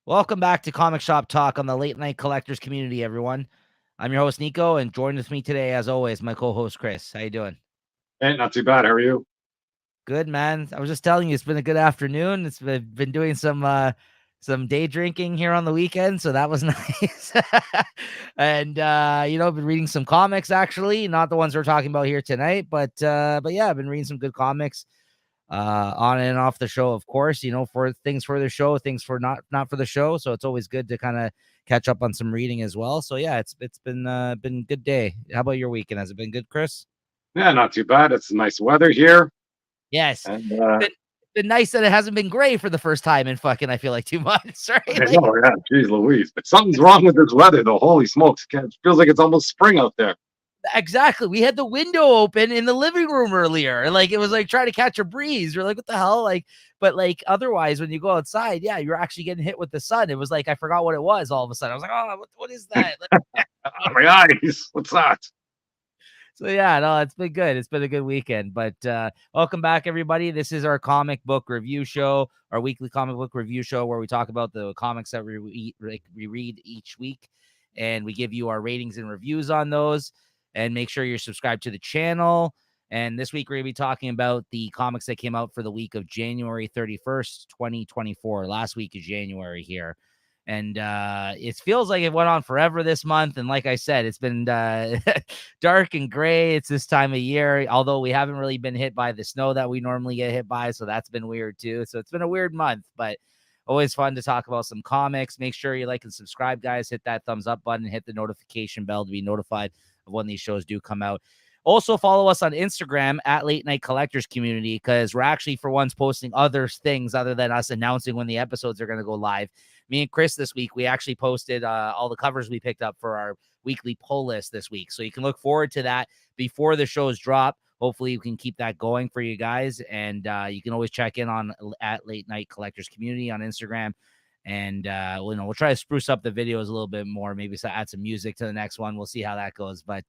Welcome back to Comic Shop Talk on the Late Night Collectors community, everyone. I'm your host, Nico, and joined with me today, as always, my co-host, Chris. How you doing? Hey, not too bad. How are you? Good, man. I was just telling you, it's been a good afternoon. It's been doing some day drinking here on the weekend, so that was nice. And been reading some comics, actually, not the ones we're talking about here tonight, but yeah, I've been reading some good comics on and off the show, of course, for things for the show, things for not for the show. So it's always good to kind of catch up on some reading as well. So yeah, it's been a good day. How about your weekend? Has it been good, Chris? Yeah, not too bad. It's nice weather here. Yes. And Been nice that it hasn't been gray for the first time in fucking I feel like 2 months, right? I know, yeah, geez Louise. But something's wrong with this weather, though. Holy smokes. It feels like it's almost spring out there. Exactly. We had the window open in the living room earlier. Like it was like trying to catch a breeze. You're like, what the hell? But otherwise, when you go outside, yeah, you're actually getting hit with the sun. It was like I forgot what it was all of a sudden. I was like, oh, what is that? My eyes. What's that? So yeah, no, it's been good. It's been a good weekend. But welcome back, everybody. This is our comic book review show, our weekly comic book review show, where we talk about the comics that we read each week, and we give you our ratings and reviews on those. And make sure you're subscribed to the channel. And this week we're gonna be talking about the comics that came out for the week of January 31st, 2024. Last week is January here. And it feels like it went on forever this month. And like I said, it's been dark and gray. It's this time of year, although we haven't really been hit by the snow that we normally get hit by. So that's been weird too. So it's been a weird month, but always fun to talk about some comics. Make sure you like and subscribe, guys. Hit that thumbs up button, hit the notification bell to be notified of when these shows do come out. Also, follow us on Instagram at Late Night Collectors Community, because we're actually for once posting other things other than us announcing when the episodes are going to go live. Me and Chris this week, we actually posted all the covers we picked up for our weekly pull list this week. So you can look forward to that before the shows drop. Hopefully you can keep that going for you guys. And you can always check in on at Late Night Collectors Community on Instagram. And we'll try to spruce up the videos a little bit more, maybe add some music to the next one. We'll see how that goes. But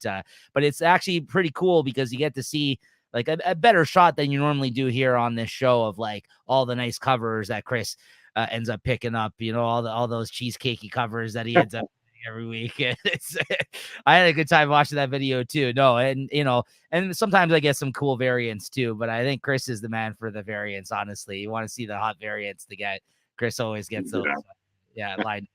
it's actually pretty cool because you get to see like a better shot than you normally do here on this show of like all the nice covers that Chris ends up picking up, all those cheesecakey covers that he ends up every week. I had a good time watching that video too. No, and sometimes I get some cool variants too, but I think Chris is the man for the variants. Honestly, you want to see the hot variants to get. Chris always gets those. Yeah, line.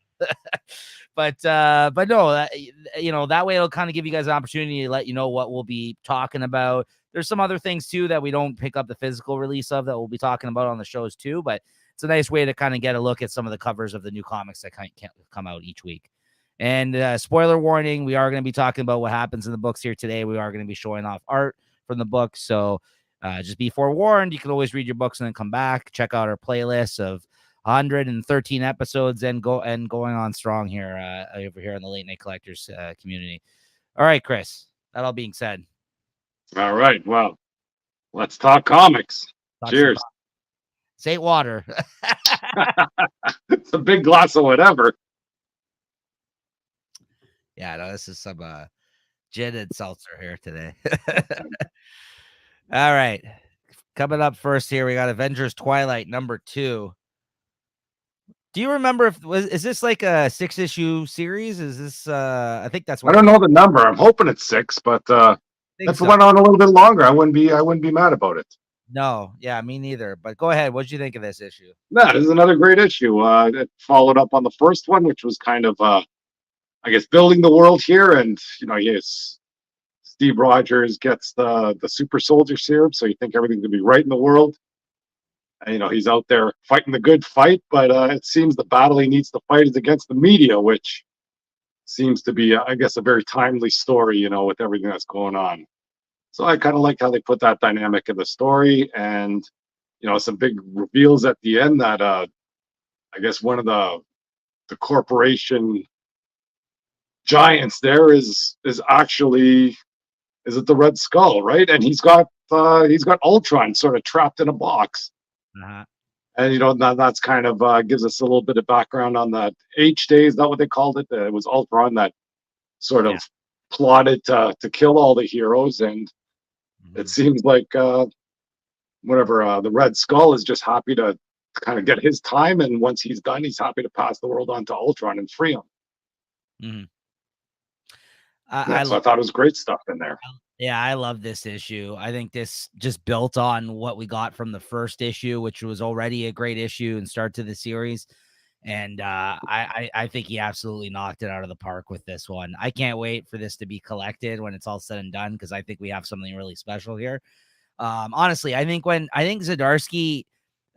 But no, that way it'll kind of give you guys an opportunity to let you know what we'll be talking about. There's some other things too that we don't pick up the physical release of that we'll be talking about on the shows too, but it's a nice way to kind of get a look at some of the covers of the new comics that can't come out each week. And spoiler warning, we are going to be talking about what happens in the books here today. We are going to be showing off art from the book. So just be forewarned. You can always read your books and then come back. Check out our playlist of 113 episodes and going on strong here over here in the Late Night Collectors community. All right, Chris, that all being said. All right. Well, let's talk comics. Cheers. Say water. It's a big glass of whatever. Yeah, no, this is some gin and seltzer here today. All right. Coming up first here, we got Avengers Twilight #2. Do you remember is this like a 6-issue series? Is this I think that's what I don't know the number. I'm hoping it's 6, but if it went on a little bit longer, I wouldn't be mad about it. No, yeah, me neither. But go ahead. What did you think of this issue? No, this is another great issue. It followed up on the first one, which was kind of I guess building the world here, and yes, Steve Rogers gets the super soldier serum, so you think everything's gonna be right in the world. And, he's out there fighting the good fight, but it seems the battle he needs to fight is against the media, which seems to be, I guess, a very timely story, with everything that's going on. So I kind of like how they put that dynamic in the story, and some big reveals at the end that I guess one of the corporation giants there is actually is it the Red Skull, right? And he's got Ultron sort of trapped in a box. Uh-huh. And that's kind of gives us a little bit of background on that H-Day. Is that what they called it? It was Ultron that sort of plotted to kill all the heroes, and it seems like the Red Skull is just happy to kind of get his time, and once he's done, he's happy to pass the world on to Ultron and free him. Mm-hmm. So I thought it was great stuff in there. Yeah, I love this issue. I think this just built on what we got from the first issue, which was already a great issue and start to the series. And I think he absolutely knocked it out of the park with this one. I can't wait for this to be collected when it's all said and done, because I think we have something really special here. Honestly, I think Zdarsky,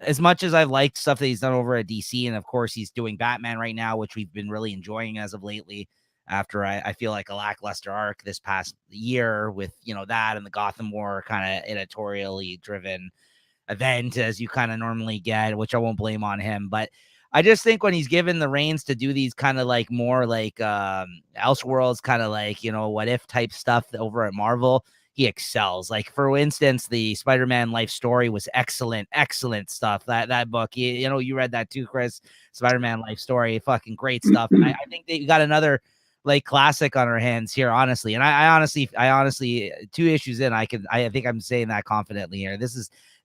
as much as I've liked stuff that he's done over at DC, and of course he's doing Batman right now, which we've been really enjoying as of lately, after I feel like a lackluster arc this past year with, that and the Gotham War kind of editorially driven event, as you kind of normally get, which I won't blame on him. But I just think when he's given the reins to do these kind of like more like Elseworlds, kind of like, what if type stuff over at Marvel, he excels. Like, for instance, the Spider-Man life story was excellent stuff. That book, you read that too, Chris. Spider-Man life story, fucking great stuff. And I think that you got another like classic on our hands here, honestly. And I honestly, 2 issues in, I think I'm saying that confidently here. This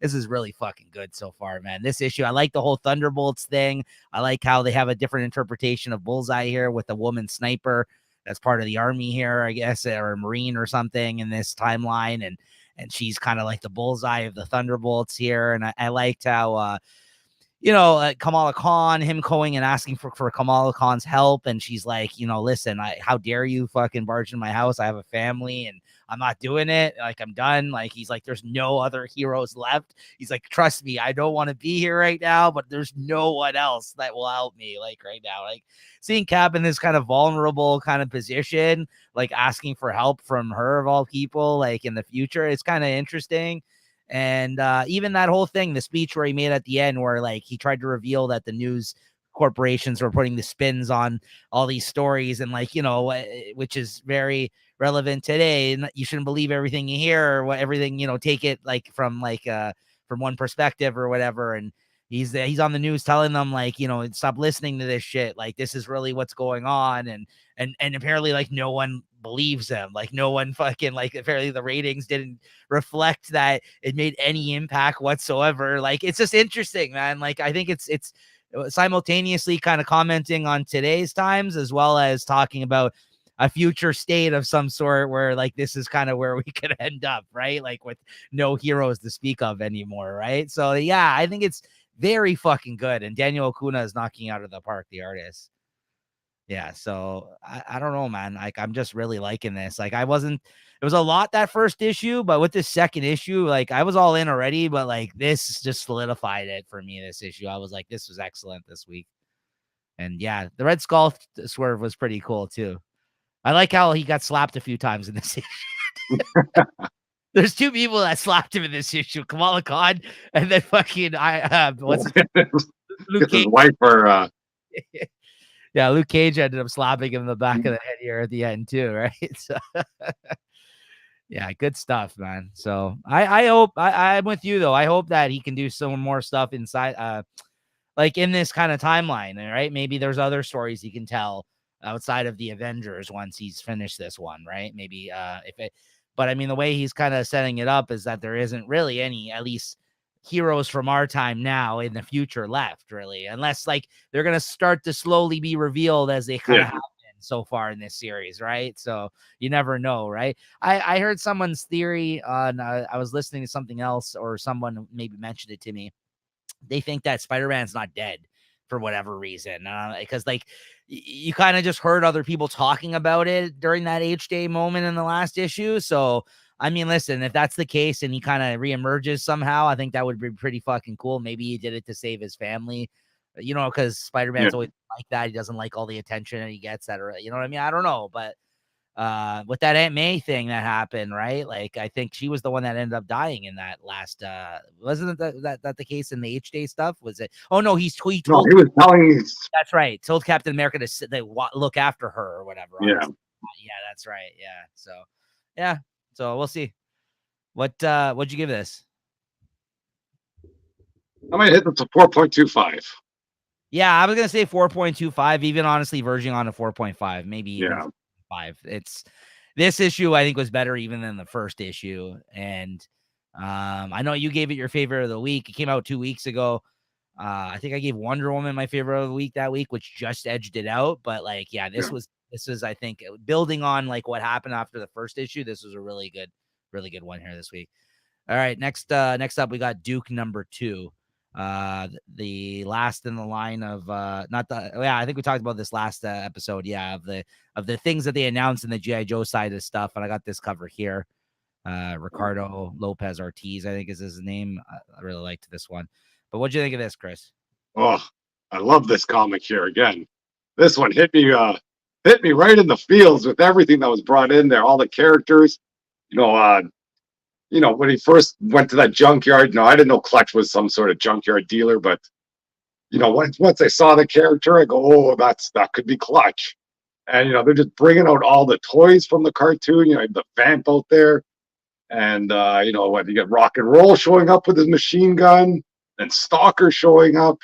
is really fucking good so far, man. This issue, I like the whole Thunderbolts thing. I like how they have a different interpretation of Bullseye here with a woman sniper that's part of the army here, I guess, or a Marine or something in this timeline. And she's kind of like the Bullseye of the Thunderbolts here. And I liked how, Kamala Khan, him going and asking for Kamala Khan's help. And she's like, listen, how dare you fucking barge in my house? I have a family and I'm not doing it. Like, I'm done. Like, he's like, there's no other heroes left. He's like, trust me, I don't want to be here right now, but there's no one else that will help me. Like, right now, like seeing Cap in this kind of vulnerable kind of position, like asking for help from her of all people, like in the future, it's kind of interesting. And even that whole thing, the speech where he made at the end, where like he tried to reveal that the news corporations were putting the spins on all these stories, and like, which is very relevant today. And you shouldn't believe everything you hear, or what everything, take it like from one perspective or whatever. And he's on the news telling them like, stop listening to this shit. Like, this is really what's going on. And apparently like no one believes him. Like, no one fucking, like, apparently the ratings didn't reflect that it made any impact whatsoever. Like, it's just interesting, man. Like, I think it's simultaneously kind of commenting on today's times, as well as talking about a future state of some sort where like this is kind of where we could end up, right? Like, with no heroes to speak of anymore, right? So yeah, I think it's very fucking good. And Daniel Acuna is knocking out of the park, the artist. Yeah, so I don't know, man. Like, I'm just really liking this. Like, it was a lot that first issue, but with this second issue, like, I was all in already, but like this just solidified it for me. This issue, I was like, this was excellent this week. And yeah, the Red Skull swerve was pretty cool too. I like how he got slapped a few times in this issue. There's 2 people that slapped him in this issue: Kamala Khan and then fucking what's his name? Luke Cage. His wife or yeah, Luke Cage ended up slapping him in the back of the head here at the end too, right? So yeah, good stuff, man. So I hope I'm with you though. I hope that he can do some more stuff inside, like in this kind of timeline, right? Maybe there's other stories he can tell outside of the Avengers once he's finished this one, right? Maybe but I mean, the way he's kind of setting it up is that there isn't really any, at least, heroes from our time now in the future left, really, unless like they're gonna start to slowly be revealed as they kind of happen so far in this series, right? So you never know, right? I heard someone's theory on I was listening to something else, or someone maybe mentioned it to me. They think that Spider-Man's not dead for whatever reason, because like you kind of just heard other people talking about it during that H-Day moment in the last issue. So I mean, listen, if that's the case and he kind of reemerges somehow, I think that would be pretty fucking cool. Maybe he did it to save his family, because Spider-Man's always like that. He doesn't like all the attention that he gets, that, or, you know what I mean? I don't know, but with that Aunt May thing that happened, right? Like, I think she was the one that ended up dying in that last, wasn't that the case in the H-Day stuff? Was it? Oh no, he told, no, he was telling, that's right, told Captain America to sit, they look after her or whatever. Yeah. Yeah, that's right. Yeah. So, yeah. So we'll see. What'd you give this? I might hit it to 4.25. Yeah, I was gonna say 4.25, even honestly verging on a 4.5, maybe even 5. It's this issue I think was better even than the first issue. And I know you gave it your favorite of the week. It came out 2 weeks ago. I think I gave Wonder Woman my favorite of the week that week, which just edged it out. But like, yeah, Yeah. this is, I think, building on like what happened after the first issue. This was a really good one here this week. All right, next up we got Duke #2. The last in the line of not the yeah, I think we talked about this last episode, yeah, of the things that they announced in the GI Joe side of stuff, and I got this cover here. Ricardo Lopez Ortiz, I think is his name. I really liked this one. But what'd you think of this, Chris? Oh, I love this comic here again. This one hit me right in the feels with everything that was brought in there, all the characters. You know, when he first went to that junkyard, I didn't know Clutch was some sort of junkyard dealer, but once I saw the character, I go, oh, that could be Clutch. And they're just bringing out all the toys from the cartoon. The Vamp out there, and you get Rock and Roll showing up with his machine gun, and Stalker showing up,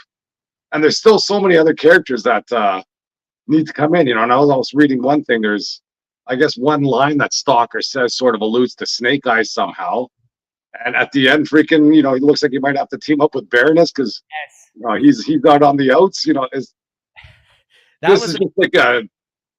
and there's still so many other characters that need to come in. And I was reading one thing. There's, I guess, one line that Stalker says sort of alludes to Snake Eyes somehow. And at the end, freaking, he looks like he might have to team up with Baroness because he's out on the outs.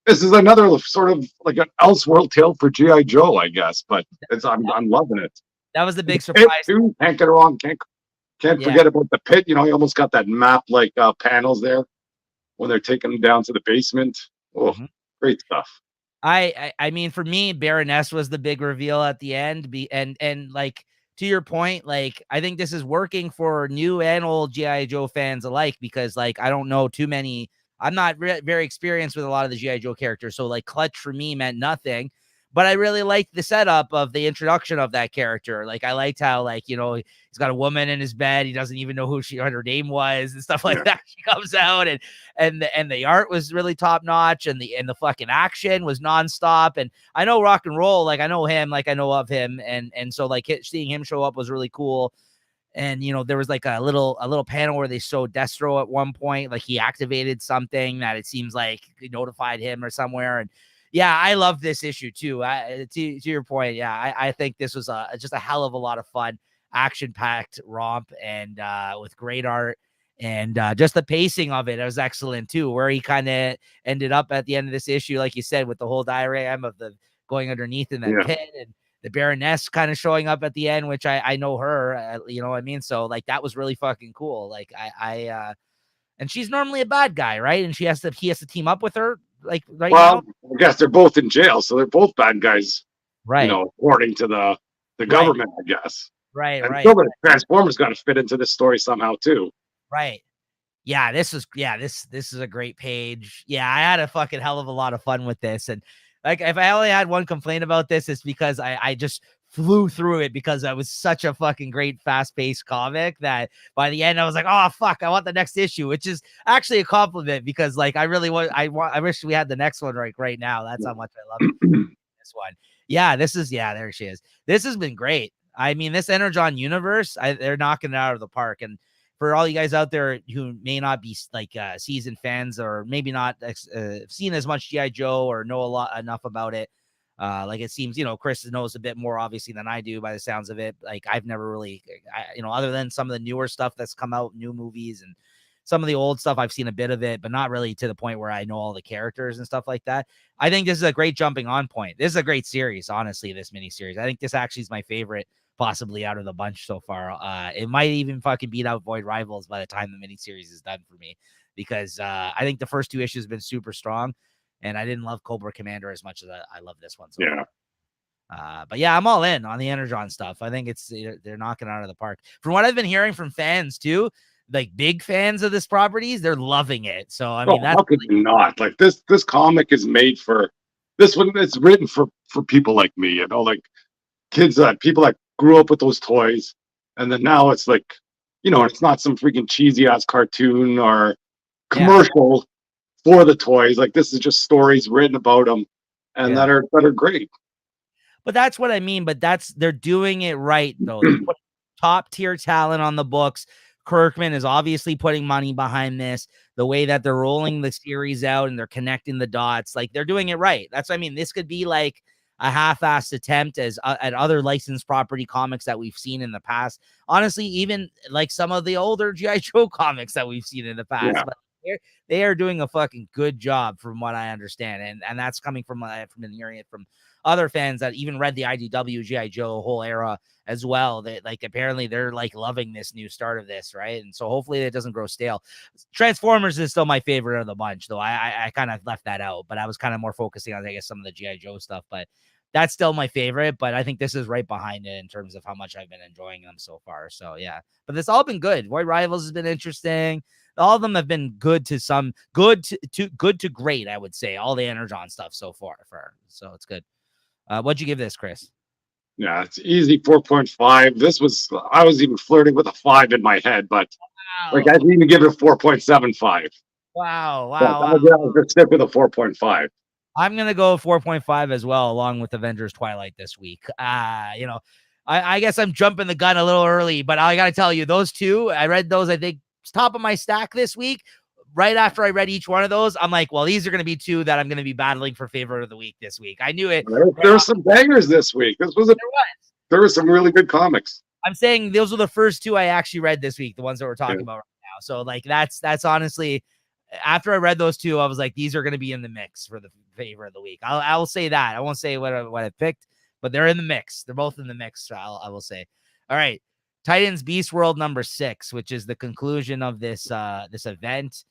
This is another sort of like an Elseworld tale for GI Joe, I guess. But I'm loving it. That was the big surprise. Can't get it wrong. Can't forget about the pit. He almost got that map like panels there when they're taking him down to the basement. Oh, great stuff. I mean, for me, Baroness was the big reveal at the end. And like, to your point, like, I think this is working for new and old GI Joe fans alike, because like, I don't know too many. I'm not very experienced with a lot of the GI Joe characters, so like Clutch for me meant nothing. But I really liked the setup of the introduction of that character. Like, I liked how, like, he's got a woman in his bed. He doesn't even know who her name was and stuff like that. She comes out, and the art was really top notch, and the fucking action was nonstop. And I know Rock and Roll, like, I know him, like, I know of him, and so like seeing him show up was really cool. And there was like a little panel where they showed Destro at one point, like he activated something that it seems like notified him or somewhere. And yeah, I love this issue too. To your point, yeah, I think this was just a hell of a lot of fun, action-packed romp, and with great art, and just the pacing of it was excellent too. Where he kind of ended up at the end of this issue, like you said, with the whole diagram of the going underneath in that pit, and the Baroness kind of showing up at the end, which I know her, you know what I mean? So like that was really fucking cool. Like and she's normally a bad guy, right? And he has to team up with her. Like right now, I guess they're both in jail, so they're both bad guys, right? According to the government, I guess. Right, and right. Still, the Transformers got to fit into this story somehow too. Right. Yeah, this is a great page. Yeah, I had a fucking hell of a lot of fun with this, and like if I only had one complaint about this, it's because I just flew through it because I was such a fucking great fast-paced comic that by the end I was like, oh fuck, I want the next issue, which is actually a compliment because like I really want I wish we had the next one right now. That's how much I love this one. Yeah, there she is. This has been great. I mean, this Energon universe, they're knocking it out of the park. And for all you guys out there who may not be like seasoned fans or maybe not seen as much GI Joe or know enough about it, like it seems, Chris knows a bit more obviously than I do by the sounds of it. Like I've never really, other than some of the newer stuff that's come out, new movies and some of the old stuff, I've seen a bit of it, but not really to the point where I know all the characters and stuff like that. I think this is a great jumping on point. This is a great series, honestly, this miniseries. I think this actually is my favorite possibly out of the bunch so far. It might even fucking beat out Void Rivals by the time the miniseries is done for me, because I think the first two issues have been super strong. And I didn't love Cobra Commander as much as I love this one. So far. But yeah, I'm all in on the Energon stuff. I think they're knocking it out of the park. From what I've been hearing from fans too, like big fans of this properties, they're loving it. So I mean, that's how could you not? Like this comic is made for this one. It's written for people like me, like kids people that grew up with those toys, and then now it's like, it's not some freaking cheesy ass cartoon or commercial. For the toys, like this is just stories written about them, and that are great. But that's what I mean. But they're doing it right though. They're putting top tier talent on the books. Kirkman is obviously putting money behind this. The way that they're rolling the series out and they're connecting the dots, like they're doing it right. That's what I mean. This could be like a half-assed attempt as at other licensed property comics that we've seen in the past. Honestly, even like some of the older G.I. Joe comics that we've seen in the past. Yeah. But they are doing a fucking good job from what I understand. And that's coming from hearing it from other fans that even read the IDW G.I. Joe whole era as well. That like apparently they're like loving this new start of this, right? And so hopefully it doesn't grow stale. Transformers is still my favorite of the bunch, though. I kind of left that out, but I was kind of more focusing on, I guess, some of the G.I. Joe stuff. But that's still my favorite. But I think this is right behind it in terms of how much I've been enjoying them so far. So yeah, but it's all been good. Void Rivals has been interesting. All of them have been good to some, good to great, I would say. All the Energon stuff so far, so it's good. What'd you give this, Chris? Yeah, it's easy 4.5. I was even flirting with a 5 in my head, but like I didn't even give it a 4.75. Wow. I'll just stick with a 4.5. I'm gonna go 4.5 as well, along with Avengers Twilight this week. I guess I'm jumping the gun a little early, but I gotta tell you, those two, I read those, I think, top of my stack this week. Right after I read each one of those, I'm like, well, these are going to be two that I'm going to be battling for favorite of the week this week. I knew it. There were some bangers this week. There were some really good comics. I'm saying those were the first two I actually read this week, the ones that we're talking about right now. So like that's honestly, after I read those two, I was like, these are going to be in the mix for the favorite of the week. I will say that. I won't say what I picked, but they're in the mix. They're both in the mix. So I will say. All right. Titans Beast World number 6, which is the conclusion of this event.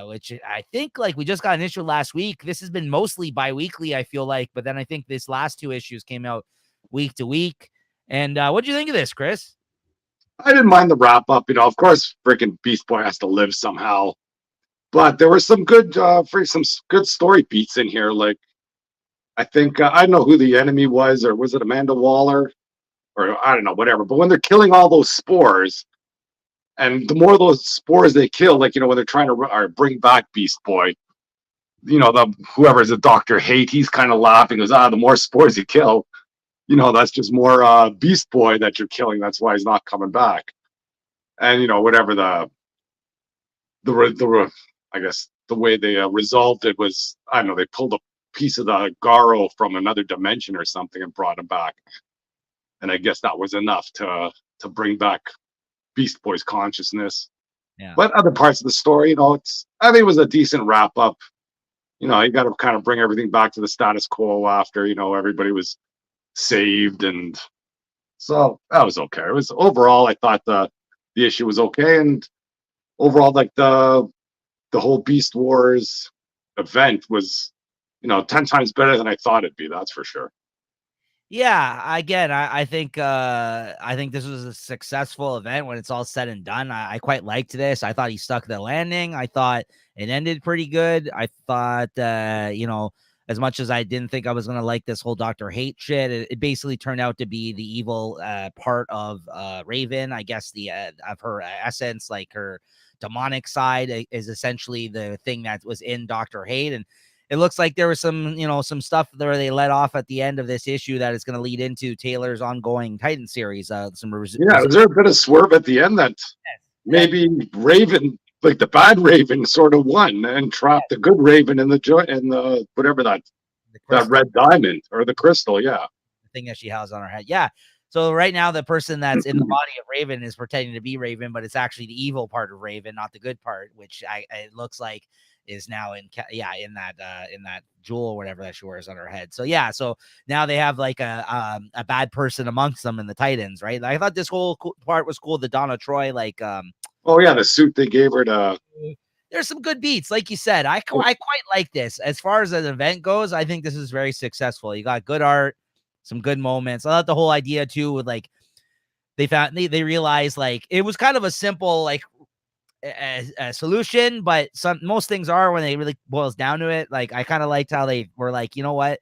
Which I think like we just got an issue last week. This has been mostly bi-weekly, I feel like, but then I think this last 2 issues came out week to week. And what do you think of this, Chris? I didn't mind the wrap up. Of course, freaking Beast Boy has to live somehow, but there were some good, some good story beats in here. Like, I think I don't know who the enemy was, or was it Amanda Waller, or I don't know, whatever. But when they're killing all those spores. And the more of those spores they kill, like, when they're trying to bring back Beast Boy, whoever's a Dr. Hate, he's kind of laughing, goes, the more spores you kill, that's just more Beast Boy that you're killing. That's why he's not coming back. And, whatever I guess the way they resolved it was, I don't know, they pulled a piece of the Garo from another dimension or something and brought him back. And I guess that was enough to bring back Beast Boy's consciousness. Yeah. But other parts of the story, I think it was a decent wrap up. You got to kind of bring everything back to the status quo after, everybody was saved. And so that was okay. It was overall, I thought the issue was okay. And overall, like the whole Beast Wars event was, 10 times better than I thought it'd be. That's for sure. Yeah, again, I think this was a successful event when it's all said and done. I quite liked this. I thought he stuck the landing. I thought it ended pretty good. I thought as much as I didn't think I was gonna like this whole Dr. Hate shit, it basically turned out to be the evil part of Raven. I guess the of her essence, like her demonic side, is essentially the thing that was in Dr. Hate. And it looks like there was some stuff there they let off at the end of this issue that is going to lead into Taylor's ongoing Titan series. Was there a bit of swerve at the end that maybe Raven, like the bad Raven, sort of won and trapped the good Raven in the whatever that red diamond or the crystal, the thing that she has on her head, So right now, the person that's in the body of Raven is pretending to be Raven, but it's actually the evil part of Raven, not the good part, which it looks like is now in that jewel or whatever that she wears on her head. So so now they have like a bad person amongst them in the Titans, right? I thought this whole part was cool. The Donna Troy, like the suit they gave her to. There's some good beats, like you said. I quite like this. As far as an event goes, I think this is very successful. You got good art, some good moments. I thought the whole idea too with like they realized like it was kind of a simple like a solution, but most things are when they really boils down to it. Like I kind of liked how they were like, you know what?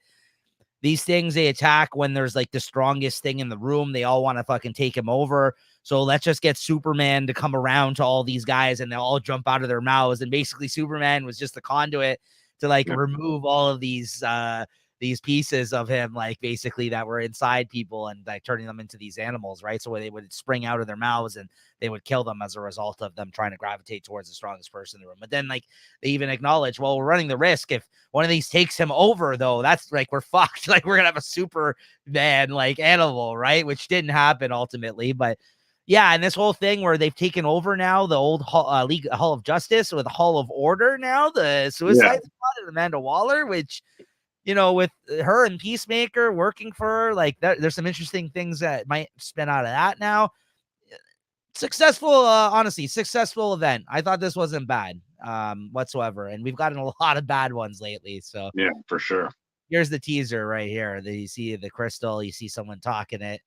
These things they attack when there's like the strongest thing in the room. They all want to fucking take him over. So let's just get Superman to come around to all these guys and they'll all jump out of their mouths. And basically Superman was just the conduit to like remove all of these these pieces of him, like basically that were inside people and like turning them into these animals, right? So where they would spring out of their mouths and they would kill them as a result of them trying to gravitate towards the strongest person in the room. But then like they even acknowledge, well, we're running the risk if one of these takes him over, though, that's like we're fucked. Like we're gonna have a Superman like animal, right? Which didn't happen ultimately, but yeah, and this whole thing where they've taken over now the old League Hall of Justice with Hall of Order now, the Suicide Squad and Amanda Waller, which, you know, with her and Peacemaker working for her, like there's some interesting things that might spin out of that now. Successful, honestly, successful event. I thought this wasn't bad whatsoever, and we've gotten a lot of bad ones lately. So yeah, for sure. Here's the teaser right here. You see the crystal, you see someone talking into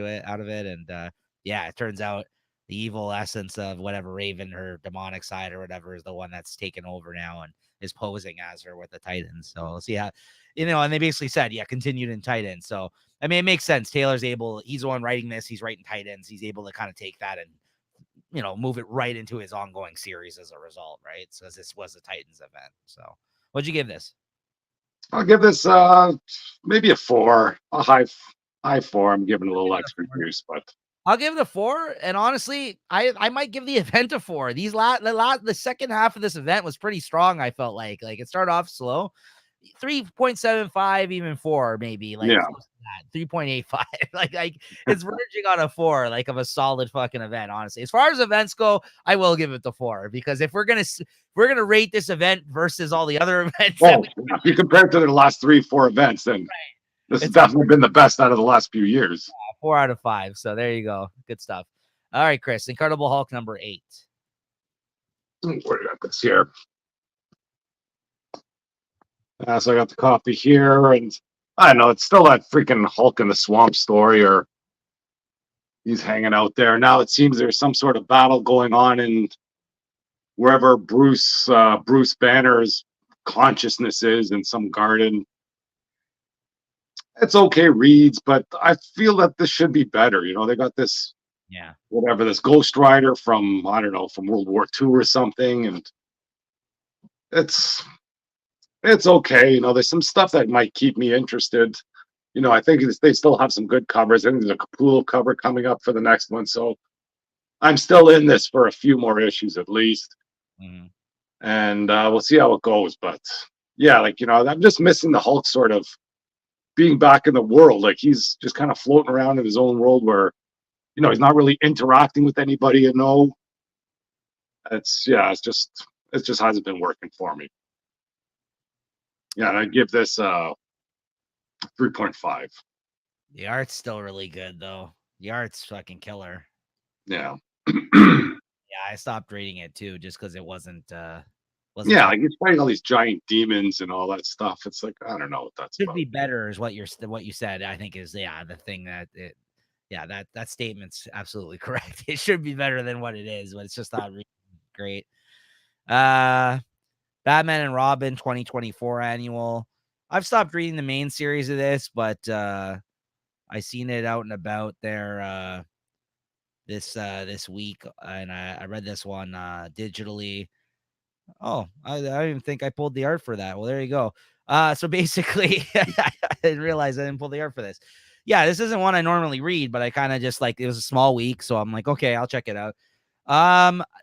it, out of it, and yeah, it turns out the evil essence of whatever Raven, her demonic side or whatever, is the one that's taken over now and is posing as her with the Titans. So we'll see how, you know, and they basically said, yeah, continued in Titans. So I mean, it makes sense. Taylor's able, he's the one writing this, he's writing Titans, he's able to kind of take that and, you know, move it right into his ongoing series as a result, right? So this was a Titans event. So what'd you give this? I'll give this maybe a 4, a high 4. I'm giving a little extra juice, but I'll give it a 4. And honestly, I might give the event a 4. The second half of this event was pretty strong. I felt like it started off slow, 3.75, even 4, maybe like 3.85. like it's verging on a 4, like of a solid fucking event. Honestly, as far as events go, I will give it the 4 because if we're gonna rate this event versus all the other events, if you compare it to the last 3-4 events, then this has definitely been the best out of the last few years. 4 out of 5. So there you go. Good stuff. All right, Chris. Incredible Hulk number 8. Where did I got this here? So I got the copy here, and I don't know, it's still that freaking Hulk in the swamp story, or he's hanging out there. Now it seems there's some sort of battle going on in wherever Bruce Banner's consciousness is, in some garden. It's okay reads, but I feel that this should be better. You know, they got this, whatever, this Ghost Rider from, I don't know, from World War II or something, and it's okay. You know, there's some stuff that might keep me interested. You know, I think they still have some good covers. I think there's a Capullo cover coming up for the next one, so I'm still in this for a few more issues at least. And we'll see how it goes. But yeah, like, you know, I'm just missing the Hulk sort of being back in the world. Like, he's just kind of floating around in his own world where, you know, he's not really interacting with anybody. You know, it just hasn't been working for me. Yeah, and I'd give this 3.5. The art's still really good, though. The art's fucking killer. Yeah. Yeah, I stopped reading it too, just because it wasn't. Like he's fighting all these giant demons and all that stuff. It's like, I don't know what that's should about. be better, is what you said. I think is the thing that that statement's absolutely correct. It should be better than what it is, but it's just not really great. Batman and Robin 2024 annual. I've stopped reading the main series of this, but I seen it out and about there this week, and I read this one digitally. Oh, I didn't even think I pulled the art for that. Well, there you go. So basically, I didn't realize I didn't pull the art for this. Yeah, this isn't one I normally read, but I kind of just, like, it was a small week, so I'm like, okay, I'll check it out.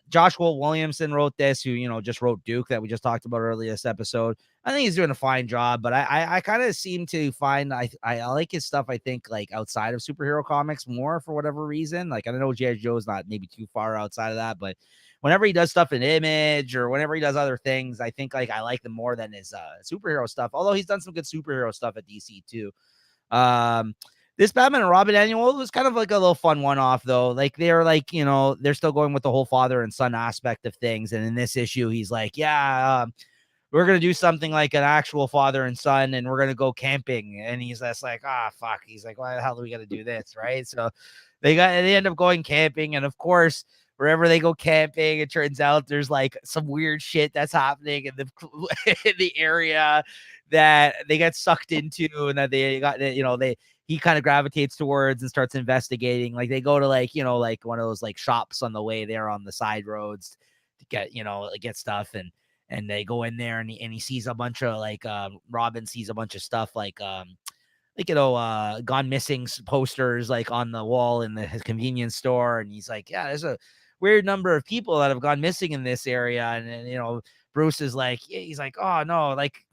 Josh Walt Williamson wrote this, who, you know, just wrote Duke that we just talked about earlier this episode. I think he's doing a fine job, but I kind of seem to find I like his stuff, I think, like outside of superhero comics more for whatever reason. Like, I don't know, G.I. Joe's not maybe too far outside of that, but whenever he does stuff in Image or whenever he does other things, I think like I like them more than his superhero stuff, although he's done some good superhero stuff at DC too. This Batman and Robin annual was kind of like a little fun one-off, though. Like, they're like, you know, they're still going with the whole father and son aspect of things. And in this issue, he's like, we're going to do something like an actual father and son, and we're going to go camping. And he's just like, fuck. He's like, why the hell do we got to do this? Right. So they end up going camping. And of course, wherever they go camping, it turns out there's like some weird shit that's happening in the area that they get sucked into, and that they got, you know, he kind of gravitates towards and starts investigating. Like, they go to, like, you know, like one of those like shops on the way there on the side roads to get, you know, get stuff. And and they go in there and he sees a bunch of like Robin sees a bunch of stuff like gone missing posters like on the wall in his convenience store, and he's like, yeah, there's a weird number of people that have gone missing in this area, and Bruce is like, he's like, oh no, like,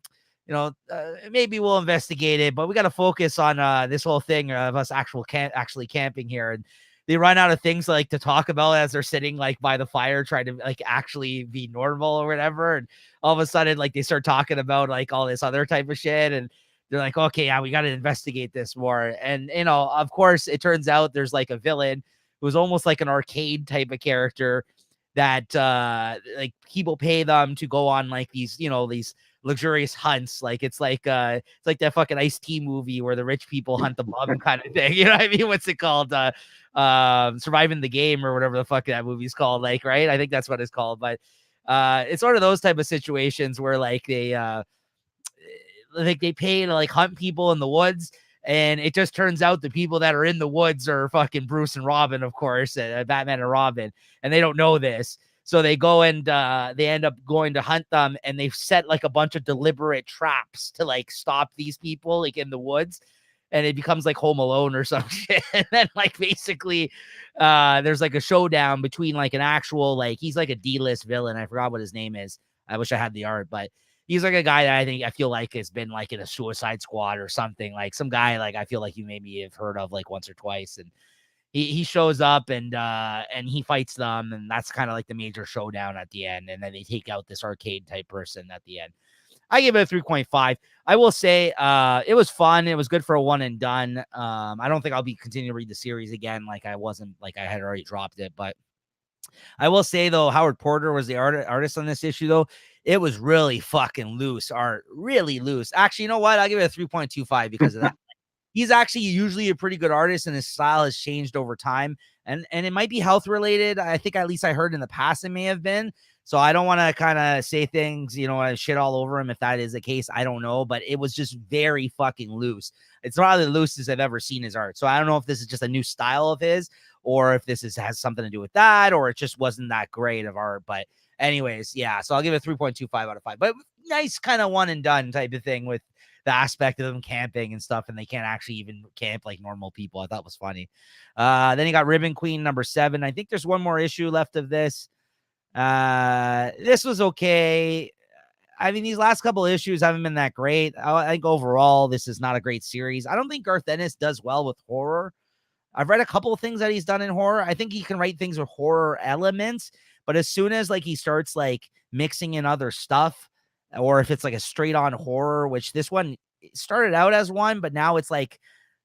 maybe we'll investigate it, but we got to focus on this whole thing of us actually camping here. And they run out of things like to talk about as they're sitting like by the fire trying to like actually be normal or whatever. And all of a sudden, like, they start talking about like all this other type of shit, and they're like, okay, yeah, we got to investigate this more. And of course, it turns out there's like a villain who's almost like an arcade type of character that like people pay them to go on like these luxurious hunts. Like it's like that fucking Ice-T movie where the rich people hunt the bum kind of thing. You know what I mean? What's it called? Surviving the Game or whatever the fuck that movie's called. Like, right? I think that's what it's called. But it's sort of those type of situations where like they pay to like hunt people in the woods. And it just turns out the people that are in the woods are fucking Bruce and Robin, of course, Batman and Robin, and they don't know this. So they go and they end up going to hunt them, and they've set like a bunch of deliberate traps to like stop these people like in the woods, and it becomes like Home Alone or some shit. And then like basically there's like a showdown between like an actual, like, he's like a D-list villain. I forgot what his name is. I wish I had the art, but he's like a guy that I feel like has been like in a Suicide Squad or something, like some guy like I feel like you maybe have heard of like once or twice. And he shows up and he fights them, and that's kind of like the major showdown at the end. And then they take out this arcade type person at the end. I give it a 3.5. I will say it was fun. It was good for a one and done. I don't think I'll be continuing to read the series again. Like I had already dropped it, but I will say though, Howard Porter was the artist on this issue though. It was really fucking loose art, really loose. Actually, you know what? I'll give it a 3.25 because of that. He's actually usually a pretty good artist, and his style has changed over time. And it might be health related. I think at least I heard in the past it may have been. So I don't want to kind of say things, shit all over him if that is the case. I don't know, but it was just very fucking loose. It's not the loosest I've ever seen his art. So I don't know if this is just a new style of his, or if this has something to do with that, or it just wasn't that great of art. But anyways, yeah. So I'll give it 3.25 out of 5. But nice kind of one and done type of thing with the aspect of them camping and stuff, and they can't actually even camp like normal people. I thought was funny. Then you got Ribbon Queen number 7. I think there's one more issue left of this. This was okay. I mean, these last couple issues haven't been that great. I think overall, this is not a great series. I don't think Garth Ennis does well with horror. I've read a couple of things that he's done in horror. I think he can write things with horror elements, but as soon as like he starts like mixing in other stuff, or if it's like a straight on horror, which this one started out as one, but now it's like,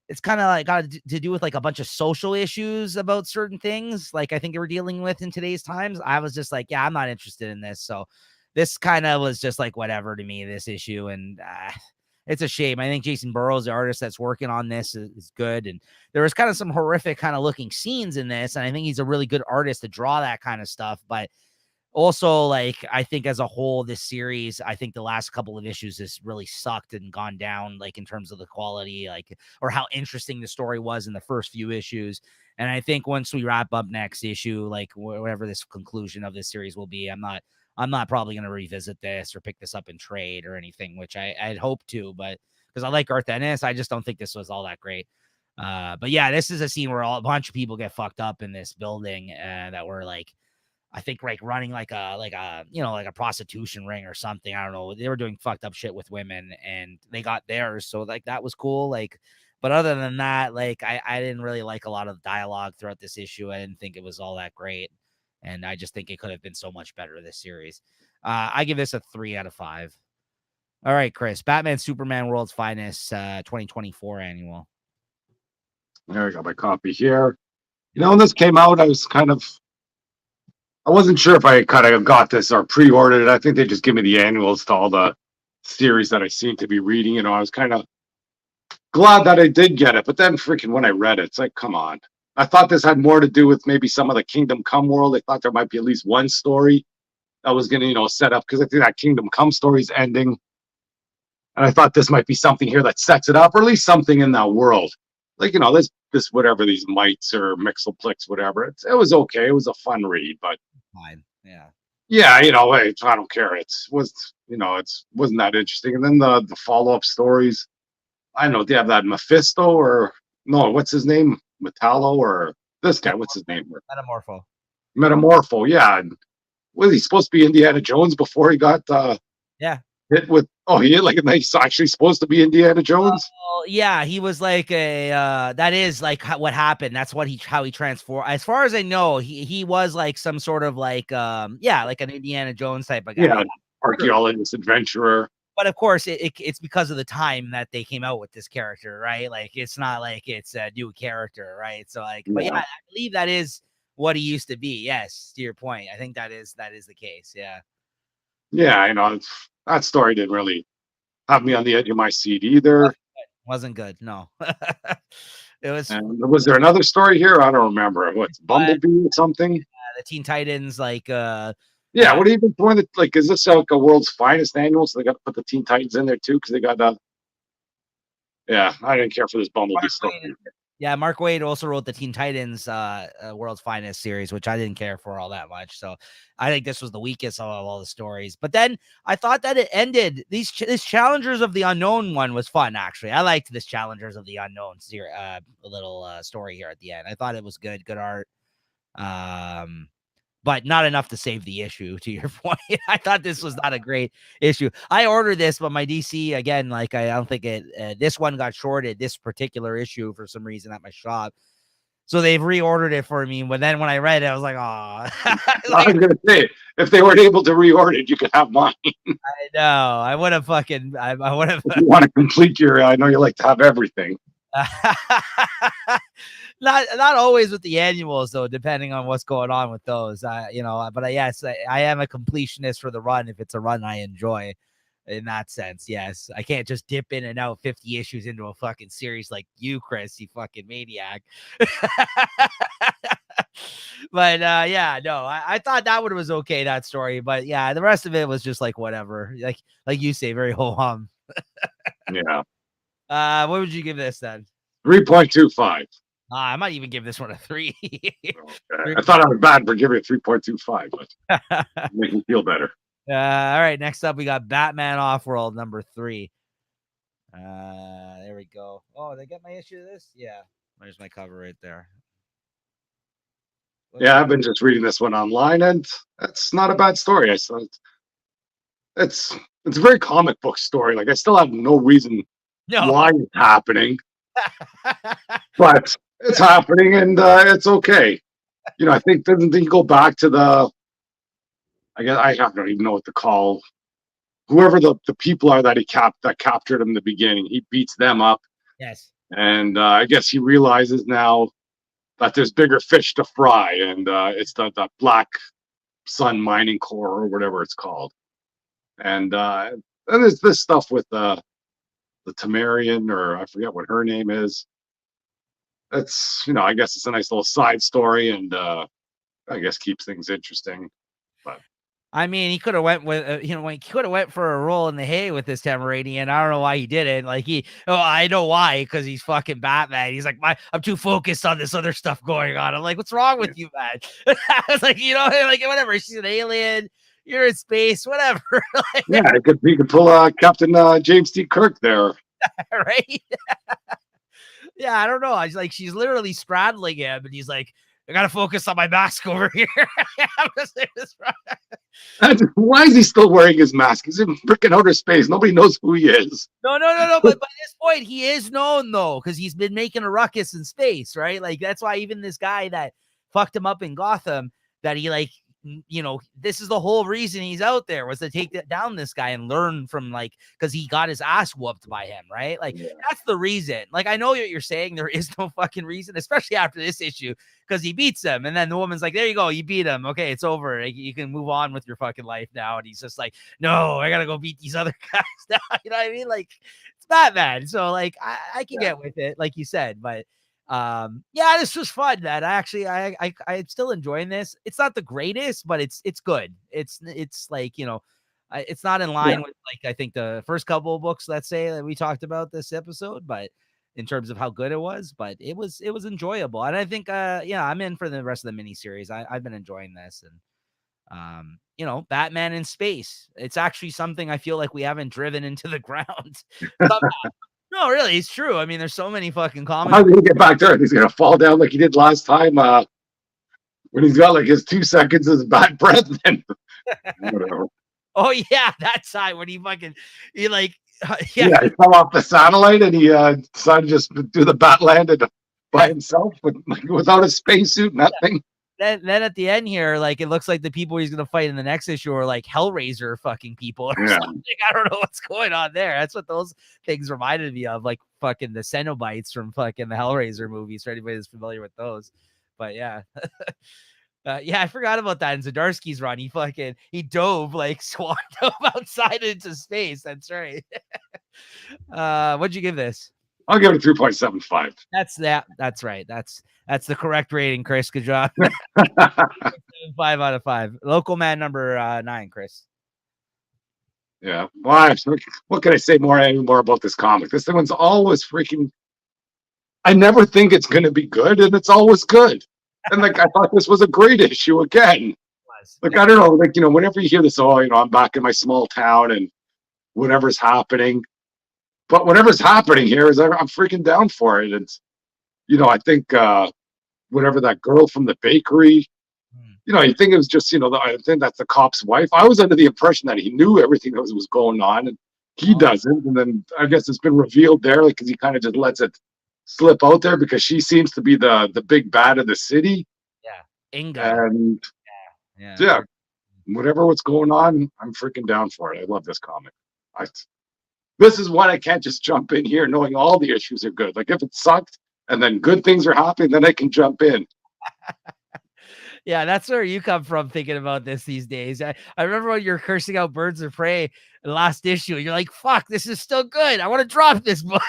it's kind of like got to do with like a bunch of social issues about certain things. Like I think we're dealing with in today's times. I was just like, yeah, I'm not interested in this. So this kind of was just like whatever to me, this issue. And it's a shame. I think Jason Burrows, the artist that's working on this, is good. And there was kind of some horrific kind of looking scenes in this. And I think he's a really good artist to draw that kind of stuff. But also, like, I think as a whole, this series, I think the last couple of issues has really sucked and gone down, like in terms of the quality, like, or how interesting the story was in the first few issues. And I think once we wrap up next issue, like whatever this conclusion of this series will be, I'm not probably going to revisit this or pick this up in trade or anything, which I'd hope to, but because I like Garth Ennis, I just don't think this was all that great. But yeah, this is a scene where a bunch of people get fucked up in this building that were like, I think like running like a prostitution ring or something. I don't know. They were doing fucked up shit with women, and they got theirs. So like that was cool. Like, but other than that, like I didn't really like a lot of the dialogue throughout this issue. I didn't think it was all that great. And I just think it could have been so much better this series. I give this a 3 out of 5. All right, Chris, Batman, Superman, World's Finest, 2024 annual. There, I got my copy here. When this came out, I wasn't sure if I kind of got this or pre-ordered it. I think they just give me the annuals to all the series that I seem to be reading. I was kind of glad that I did get it. But then freaking when I read it, it's like, come on. I thought this had more to do with maybe some of the Kingdom Come world. I thought there might be at least one story that was going to, set up, because I think that Kingdom Come story is ending. And I thought this might be something here that sets it up, or at least something in that world. Like, this whatever, these mites or Mixelplix, whatever. It was okay. It was a fun read, but fine. Yeah. Yeah, hey, I don't care. Wasn't that interesting. And then the follow up stories. I don't know. Do you have that Mephisto or no? What's his name? Metallo or this guy? What's his name? Metamorpho. Metamorpho. Yeah. And was he supposed to be Indiana Jones before he got Yeah. hit with? Oh, he hit like he's actually supposed to be Indiana Jones. Well, yeah, he was like a that is like what happened. That's how he transformed. As far as I know, he was like some sort of like like an Indiana Jones type of guy. Yeah, archaeologist, adventurer. But of course, it's because of the time that they came out with this character, right? Like it's not like it's a new character, right? So like, but yeah, I believe that is what he used to be. Yes, to your point, I think that is the case. Yeah. Yeah, that story didn't really have me on the edge of my seat either. Wasn't good. No. It was. And was there another story here? I don't remember. What's Bumblebee or something? The Teen Titans, like yeah, what are you even doing? Like, is this like a world's finest annual? So they got to put the Teen Titans in there too because they got that. Yeah, I didn't care for this Bumblebee stuff. Yeah, Mark Waid also wrote the Teen Titans World's Finest series, which I didn't care for all that much. So I think this was the weakest of all the stories. But then I thought that it ended. This Challengers of the Unknown one was fun, actually. I liked this Challengers of the Unknown little story here at the end. I thought it was good art. But not enough to save the issue, to your point. I thought this was not a great issue. I ordered this, but my DC, again, like I don't think this one got shorted, this particular issue, for some reason at my shop. So they've reordered it for me. But then when I read it, I was like, oh. I was going to say, if they weren't able to reorder it, you could have mine. I know. I would have fucking, I would have. You want to complete I know you like to have everything. Not always with the annuals though, depending on what's going on with those. But yes, I am a completionist for the run if it's a run I enjoy. In that sense, yes, I can't just dip in and out 50 issues into a fucking series like you, Chris, you fucking maniac. But I thought that one was okay, that story. But yeah, the rest of it was just like whatever, like you say, very ho hum. Yeah. What would you give this then? 3.25. I might even give this one a 3. Okay. I thought I was bad for giving it 3.25, but make me feel better. All right. Next up, we got Batman Offworld number 3. There we go. Oh, did I get my issue of this? Yeah. There's my cover right there. Yeah, I've been just reading this one online, and that's not a bad story. It's a very comic book story. Like I still have no reason why it's happening, but it's happening, and it's okay. I think doesn't he go back to I guess I don't even know what to call whoever the people are that that captured him in the beginning. He beats them up. Yes. And I guess he realizes now that there's bigger fish to fry, and it's the Black Sun Mining Corps or whatever it's called. And there's this stuff with the Temerian, or I forget what her name is. That's I guess it's a nice little side story, and I guess keeps things interesting. But I mean, he could have went with, he could have went for a roll in the hay with this Temeranian. I don't know why he didn't. Like I know why, because he's fucking Batman. He's like, I'm too focused on this other stuff going on. I'm like, what's wrong with you, man? I was like, like whatever. She's an alien. You're in space, whatever. Yeah, he could pull Captain James T. Kirk there, right? Yeah, I don't know. She's literally straddling him, and he's like, I gotta focus on my mask over here. Why is he still wearing his mask? He's in freaking outer space. Nobody knows who he is. No. But by this point, he is known though, because he's been making a ruckus in space, right? Like that's why even this guy that fucked him up in Gotham, that he this is the whole reason he's out there, was to take down this guy and learn from, because he got his ass whooped by him, right? That's the reason. Like, I know what you're saying. There is no fucking reason, especially after this issue, because he beats him. And then the woman's like, there you go. You beat him. Okay, it's over. You can move on with your fucking life now. And he's just like, no, I got to go beat these other guys now. You know what I mean? Like, it's Batman. So, I can get with it, like you said. But this was fun, man. I'm still enjoying this. It's not the greatest, but it's good. It's it's not in line with I think the first couple of books, let's say, that we talked about this episode, but in terms of how good it was, but it was enjoyable. And I think I'm in for the rest of the miniseries. I've been enjoying this, and You know, Batman in space. It's actually something I feel like we haven't driven into the ground. No, really, it's true. I mean, there's so many fucking How's comic. he gonna get back there? He's gonna fall down like he did last time when he's got like his 2 seconds of bad breath. And whatever. Oh yeah, that side when he like yeah. Yeah, he fell off the satellite and he decided to just do the bat landed by himself without a spacesuit, nothing. Then at the end here, like it looks like the people he's gonna fight in the next issue are like Hellraiser fucking people or something. I don't know what's going on there. That's what those things reminded me of, like fucking the Cenobites from fucking the Hellraiser movies. For anybody that's familiar with those, but yeah. Yeah, I forgot about that in Zdarsky's run. He dove like swan dove outside into space. That's right. What'd you give this? I'll give it a 3.75. That's right. That's the correct rating, Chris. Good job. 5 out of 5. Local man number 9, Chris. Yeah. Well, what can I say more about this comic? This one's always freaking. I never think it's going to be good, and it's always good. And like I thought this was a great issue again. Like I don't know, like whenever you hear this, I'm back in my small town and whatever's happening. But whatever's happening here is I'm freaking down for it. And I think whatever that girl from the bakery, you think it was just I think that's the cop's wife. I was under the impression that he knew everything that was going on, and he doesn't. And then I guess it's been revealed there, like because he kind of just lets it slip out there because she seems to be the big bad of the city. Yeah, Inga. And yeah, whatever what's going on, I'm freaking down for it. I love this comic. This is one I can't just jump in here knowing all the issues are good. Like if it sucked and then good things are happening, then I can jump in. Yeah, that's where you come from thinking about this these days. I remember when you're cursing out Birds of Prey in the last issue, and you're like, fuck, this is still good. I want to drop this book.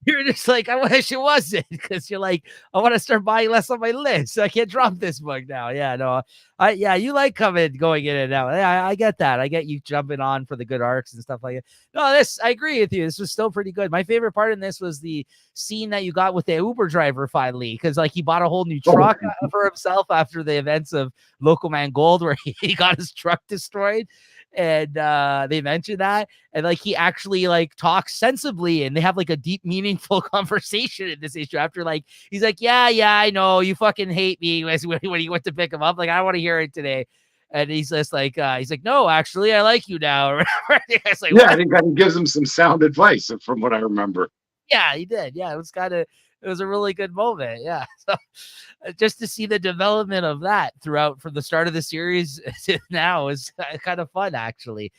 You're just like, I wish it wasn't, because you're like, I want to start buying less on my list, so I can't drop this book now. Yeah, no, you like going in and out. Yeah, I get that. I get you jumping on for the good arcs and stuff like that. No, I agree with you. This was still pretty good. My favorite part in this was the scene that you got with the Uber driver finally, because like he bought a whole new truck for himself after the events of Local Man Gold, where he got his truck destroyed. And they mentioned that, and like he actually like talks sensibly, and they have like a deep, meaningful conversation in this issue. After like he's like, yeah, I know you fucking hate me when he went to pick him up. Like I don't want to hear it today. And he's just like, no, actually, I like you now. Like, yeah, I think he gives him some sound advice from what I remember. Yeah, he did. Yeah, it was a really good moment. Yeah. So just to see the development of that throughout from the start of the series to now is kind of fun, actually.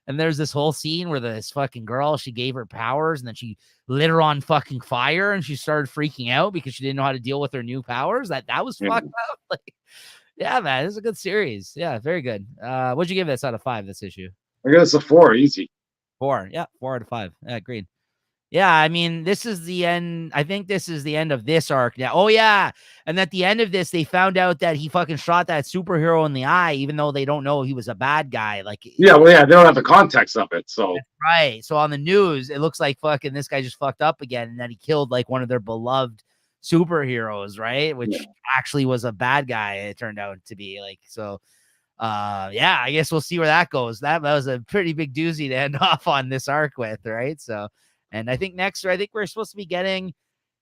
And there's this whole scene where this fucking girl, she gave her powers and then she lit her on fucking fire and she started freaking out because she didn't know how to deal with her new powers. That was fucked up. Like, yeah, man, it's a good series. Yeah, very good. What'd you give this out of 5, this issue? I guess a 4, easy. 4. Yeah, 4 out of 5. Yeah, agreed. Yeah, I mean, this is the end. I think this is the end of this arc now. Oh, yeah. And at the end of this, they found out that he fucking shot that superhero in the eye, even though they don't know he was a bad guy. Like, yeah, well, yeah, they don't have the context of it. So, right. So on the news, it looks like fucking this guy just fucked up again, and that he killed like one of their beloved superheroes, right? Which actually was a bad guy, it turned out to be. Like, so yeah, I guess we'll see where that goes. That was a pretty big doozy to end off on this arc with, right? So. And I think next, I think we're supposed to be getting,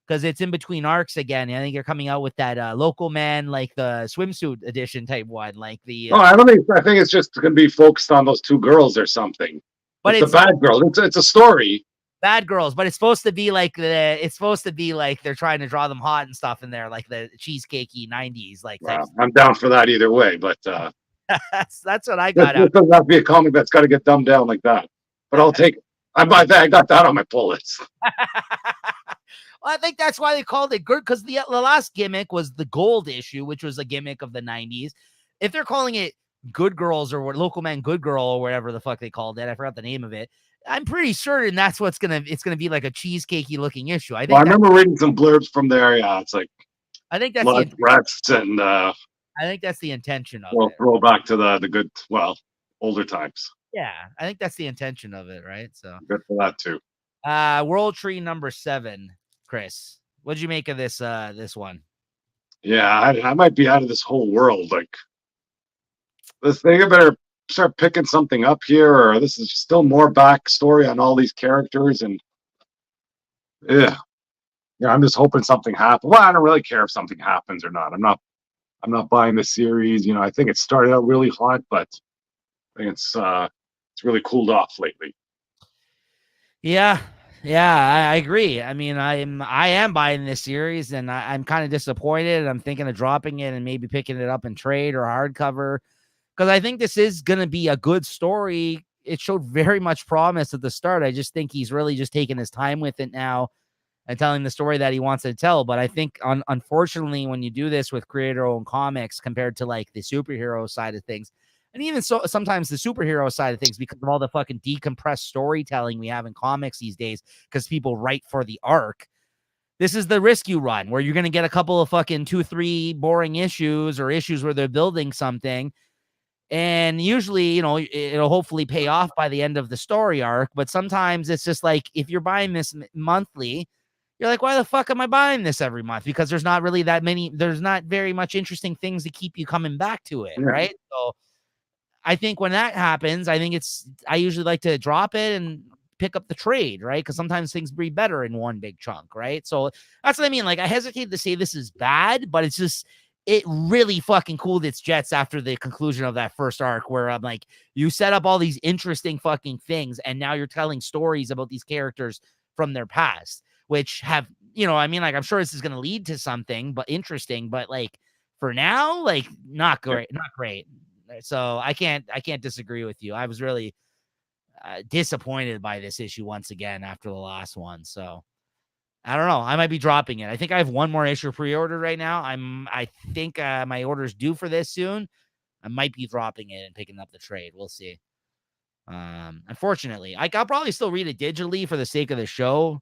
because it's in between arcs again. I think you're coming out with that Local Man, like the swimsuit edition type one, like the. I think it's just going to be focused on those 2 girls or something. But it's a bad girl. It's a story. Bad girls, but it's supposed to be like they're trying to draw them hot and stuff in there, like the cheesecakey 90s. Like, I'm down for that either way, but that's what I got. It doesn't have to be a comic that's got to get dumbed down like that. But I'll take it. I got that on my pull list. Well, I think that's why they called it good, because the last gimmick was the gold issue, which was a gimmick of the 90s. If they're calling it Good Girls or Local Man Good Girl or whatever the fuck they called it, I forgot the name of it. I'm pretty certain that's it's gonna be like a cheesecakey looking issue. I remember reading some blurbs from there. Yeah, it's like I think that's blood, rats, and I think that's the intention of it. Throw back to the good, older times. Yeah, I think that's the intention of it, right? So good for that too. World Tree number 7, Chris. What did you make of this one? Yeah, I might be out of this whole world. Like this thing, I better start picking something up here, or this is still more backstory on all these characters, and yeah, yeah. I'm just hoping something happens. Well, I don't really care if something happens or not. I'm not buying the series. You know, I think it started out really hot, but I think it's really cooled off lately. Yeah. Yeah, I agree. I mean, I am buying this series, and I'm kind of disappointed. I'm thinking of dropping it and maybe picking it up in trade or hardcover, because I think this is going to be a good story. It showed very much promise at the start. I just think he's really just taking his time with it now and telling the story that he wants to tell. But I think, unfortunately, when you do this with creator-owned comics compared to like the superhero side of things, and even so, sometimes the superhero side of things, because of all the fucking decompressed storytelling we have in comics these days, because people write for the arc. This is the risk you run, where you're going to get a couple of fucking 2-3 boring issues, or issues where they're building something. And usually, you know, it'll hopefully pay off by the end of the story arc. But sometimes it's just like, if you're buying this monthly, you're like, why the fuck am I buying this every month? Because there's not really there's not very much interesting things to keep you coming back to it. Yeah. Right. So I think when that happens, I usually like to drop it and pick up the trade, right? Because sometimes things breed better in one big chunk, right? So that's what I mean. Like, I hesitate to say this is bad, but it's just, it really fucking cooled its jets after the conclusion of that first arc, where I'm like, you set up all these interesting fucking things, and now you're telling stories about these characters from their past, which have, you know, I mean, like, I'm sure this is going to lead to something, but interesting, but like, for now, like, not great, not great. So I can't disagree with you. I was really disappointed by this issue once again after the last one. So I don't know. I might be dropping it. I think I have one more issue pre-ordered right now. I think my order's due for this soon. I might be dropping it and picking up the trade. We'll see. Unfortunately, I'll probably still read it digitally for the sake of the show.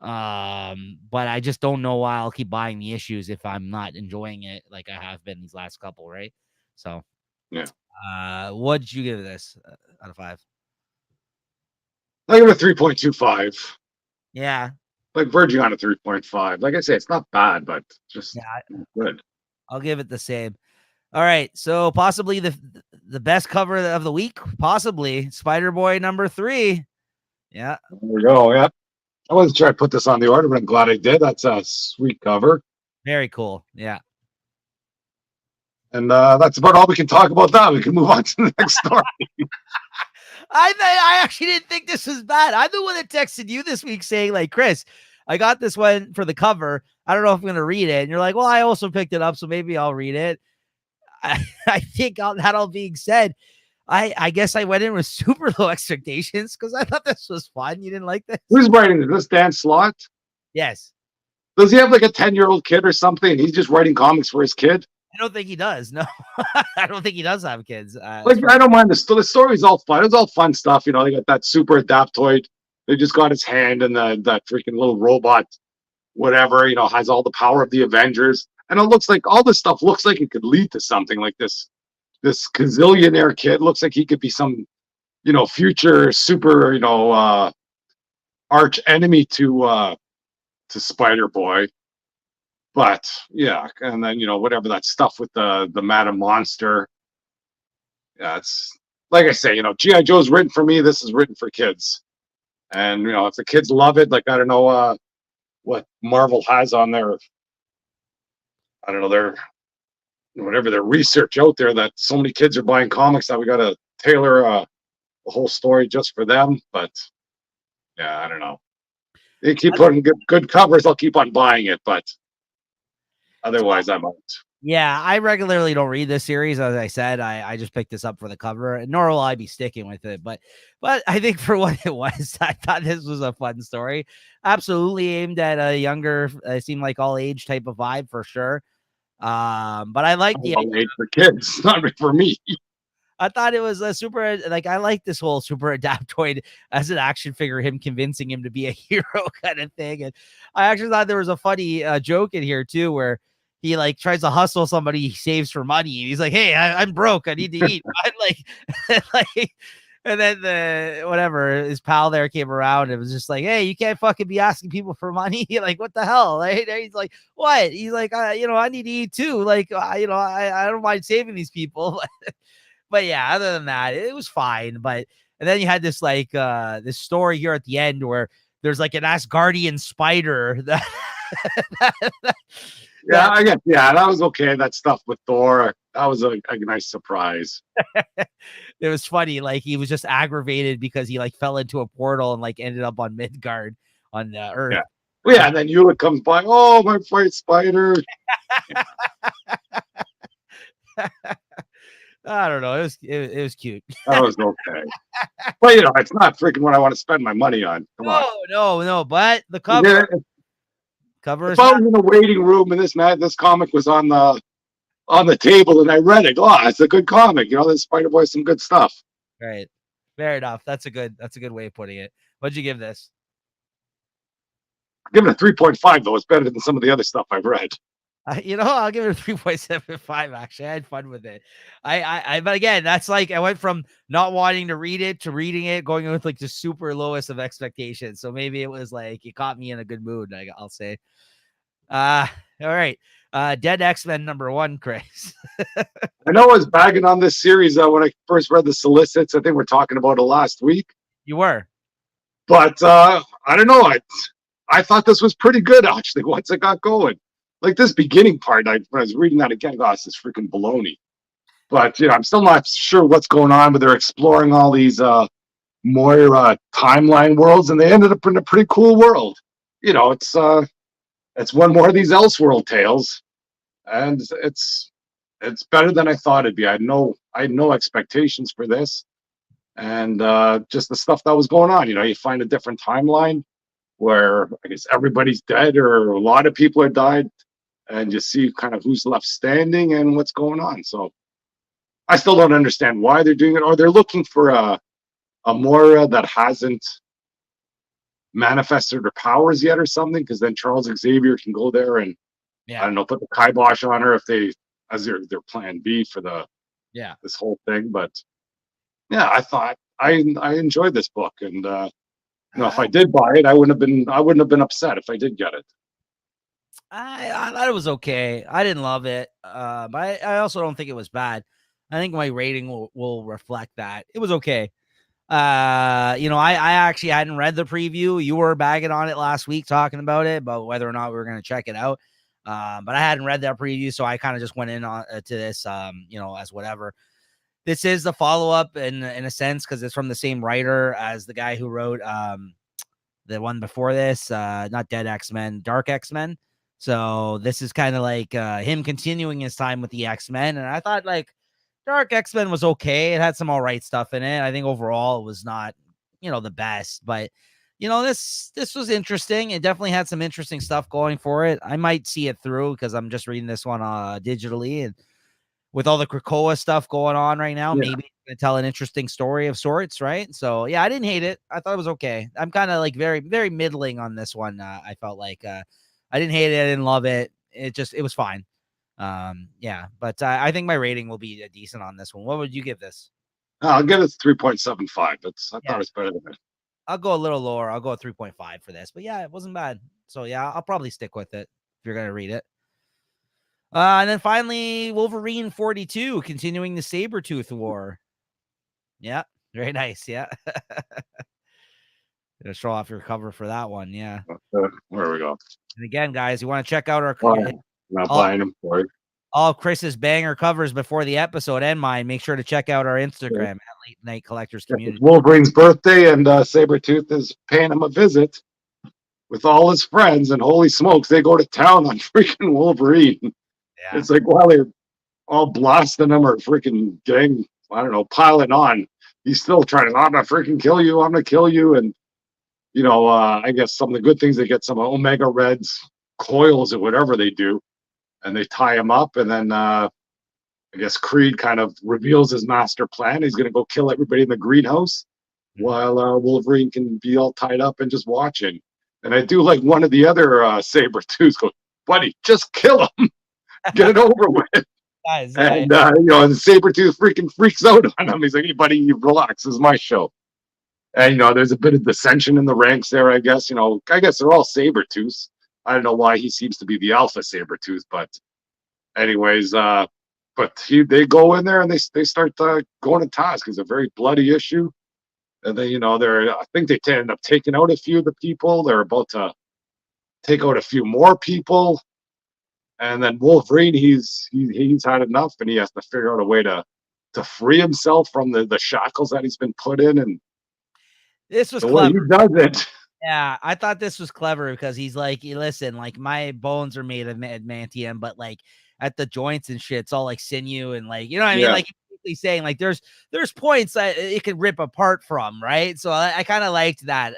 But I just don't know why I'll keep buying the issues if I'm not enjoying it like I have been these last couple, right? So yeah. What did you give this out of 5? I give it a 3.25. Yeah. Like verging on a 3.5. Like I say, it's not bad, but just good. I'll give it the same. All right. So possibly the best cover of the week, possibly Spider-Boy #3. Yeah. There we go. Yeah. I wasn't sure I'd put this on the order, but I'm glad I did. That's a sweet cover. Very cool. Yeah. And that's about all we can talk about that. We can move on to the next story. I actually didn't think this was bad. I'm the one that texted you this week saying, like, Chris, I got this one for the cover. I don't know if I'm going to read it. And you're like, well, I also picked it up, so maybe I'll read it. I think that all being said, I guess I went in with super low expectations because I thought this was fun. You didn't like this? Who's writing this? This Dan Slott? Yes. Does he have like a 10-year-old kid or something? He's just writing comics for his kid? I don't think he does. No, I don't think he does have kids. Like, I don't mind the story's all fun. It's all fun stuff. You know, they got that super adaptoid. They just got his hand and that freaking little robot, whatever, you know, has all the power of the Avengers. And it looks like all this stuff looks like it could lead to something like this. This gazillionaire kid looks like he could be some, you know, future super, you know, arch enemy to Spider-Boy. But yeah, and then, you know, whatever that stuff with the Madam Monster. Yeah, it's like I say, you know, G.I. Joe's written for me. This is written for kids. And, you know, if the kids love it, like, I don't know what Marvel has on their, I don't know, their, whatever their research out there, that so many kids are buying comics that we got to tailor a whole story just for them. But yeah, I don't know. They keep putting good covers, I'll keep on buying it. But otherwise, I'm out. Yeah, I regularly don't read this series. As I said, I just picked this up for the cover, nor will I be sticking with it. But I think for what it was, I thought this was a fun story. Absolutely aimed at a younger, seemed like all age type of vibe for sure. But I like the age for kids, not for me. I thought it was a super, like, I like this whole super adaptoid as an action figure, him convincing him to be a hero kind of thing. And I actually thought there was a funny joke in here too, where he like tries to hustle somebody he saves for money. He's like, hey, I'm broke. I need to eat. I'm like, And then his pal there came around and was just like, hey, you can't fucking be asking people for money. Like, what the hell? Right? And he's like, what? He's like, I need to eat too. Like, I don't mind saving these people. But yeah, other than that, it was fine. And then you had this this story here at the end where there's like an Asgardian spider that Yeah, I guess. Yeah, that was okay. That stuff with Thor, that was a nice surprise. It was funny. Like, he was just aggravated because he like fell into a portal and like ended up on Midgard on Earth. Yeah. Well, yeah, and then Eula comes by. Oh, my white spider. I don't know. It was cute. That was okay. But it's not freaking what I want to spend my money on. Come on. No. But the cover. Yeah, Cover. if I was in the waiting room and this comic was on the table and I read it, it's a good comic. This Spider Boy, some good stuff. Right. Fair enough. That's a good way of putting it. What'd you give this? Give it a 3.5 though. It's better than some of the other stuff I've read. I'll give it a 3.75. Actually, I had fun with it. But again, that's like I went from not wanting to read it to reading it, going with like the super lowest of expectations. So maybe it was like it caught me in a good mood. I'll say. All right. Dead X-Men #1, Chris. I know I was bagging on this series when I first read the solicits. I think we're talking about it last week. You were, but I don't know. I thought this was pretty good actually once it got going. Like this beginning part, when I was reading that again, this is freaking baloney. But I'm still not sure what's going on. But they're exploring all these more timeline worlds, and they ended up in a pretty cool world. It's one more of these Elseworld tales, and it's better than I thought it'd be. I had no expectations for this, and just the stuff that was going on. You find a different timeline where I guess everybody's dead or a lot of people are died. And you see kind of who's left standing and what's going on. So I still don't understand why they're doing it, or they're looking for a Moira that hasn't manifested her powers yet or something, because then Charles Xavier can go there and I don't know, put the kibosh on her if they as their plan B for this whole thing. But yeah, I thought I enjoyed this book, and if I did buy it, I wouldn't have been upset if I did get it. I thought it was okay. I didn't love it, but I also don't think it was bad. I think my rating will reflect that. It was okay. I actually hadn't read the preview. You were bagging on it last week, talking about whether or not we were going to check it out. But I hadn't read that preview, so I kind of just went in on to this, as whatever. This is the follow-up in a sense, because it's from the same writer as the guy who wrote the one before this, not Dead X-Men, Dark X-Men. So this is kind of like him continuing his time with the X-Men. And I thought like Dark X-Men was okay. It had some all right stuff in it. I think overall it was not, the best, but this was interesting. It definitely had some interesting stuff going for it. I might see it through because I'm just reading this one digitally, and with all the Krakoa stuff going on right now, maybe it's going to tell an interesting story of sorts. Right. So yeah, I didn't hate it. I thought it was okay. I'm kind of like very, very middling on this one. I felt like, I didn't hate it. I didn't love it. It was fine. But I think my rating will be decent on this one. What would you give this? I'll give it 3.75. I thought it was better than it. I'll go a little lower. I'll go 3.5 for this, but yeah, it wasn't bad. So yeah, I'll probably stick with it if you're going to read it. And then finally, Wolverine 42, continuing the Sabretooth War. Yeah, very nice. Yeah. Gonna show off your cover for that one. Yeah. Where we go. And again, guys, you want to check out our not buying them for it. All Chris's banger covers before the episode and mine. Make sure to check out our Instagram at Late Night Collectors Community. Wolverine's birthday, and Sabretooth is paying him a visit with all his friends, and holy smokes, they go to town on freaking Wolverine. Yeah. It's like while they're all blasting him or freaking getting, piling on, he's still trying to, I'm gonna freaking kill you, I'm gonna kill you. And I guess some of the good things, they get some Omega Reds coils or whatever they do, and they tie him up, and then I guess Creed kind of reveals his master plan. He's gonna go kill everybody in the greenhouse while Wolverine can be all tied up and just watching. And I do like one of the other Sabretooths go, buddy, just kill him. Get it over with. Guys, And and Sabretooth freaking freaks out on him. He's like, "Hey, buddy, you relax. This is my show." And there's a bit of dissension in the ranks there, I guess. I guess they're all Sabretooths. I don't know why he seems to be the alpha Sabretooth, but anyways, they go in there and they start going to task. It's a very bloody issue. And then, I think they end up taking out a few of the people. They're about to take out a few more people. And then Wolverine, he's had enough, and he has to figure out a way to free himself from the shackles that he's been put in. And this was clever. He does it. Yeah, I thought this was clever because he's like, listen, like my bones are made of adamantium, but like at the joints and shit, it's all like sinew and like, you know what I mean? Like he's saying like there's points that it could rip apart from, right? So I kind of liked that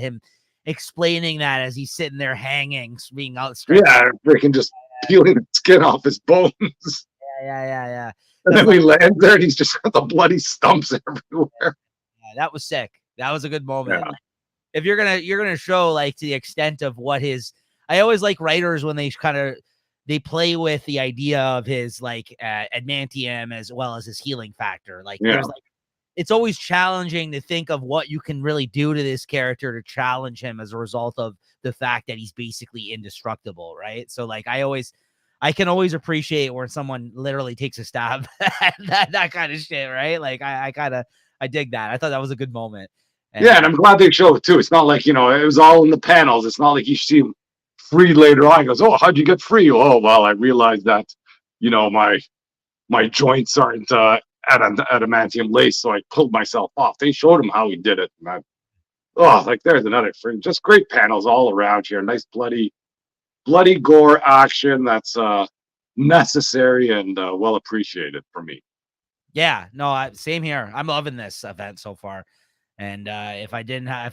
him explaining that as he's sitting there hanging, being outstretched. Yeah, freaking just peeling the skin off his bones. Yeah. And then we land there and he's just got the bloody stumps everywhere. Yeah, that was sick. That was a good moment. Yeah. If you're gonna show like to the extent of what I always like writers when they play with the idea of his like adamantium as well as his healing factor. Like there's like it's always challenging to think of what you can really do to this character to challenge him as a result of the fact that he's basically indestructible, right? So like I can always appreciate when someone literally takes a stab at that kind of shit, right? Like I dig that. I thought that was a good moment. And I'm glad they show it too. It's not like, it was all in the panels. It's not like you see him free later on. He goes, "Oh, how'd you get free?" "Oh, well, I realized that, my joints aren't adamantium lace, so I pulled myself off." They showed him how he did it. And there's another free. Just great panels all around here. Nice bloody gore action that's necessary and well appreciated for me. Yeah, no, same here. I'm loving this event so far. And if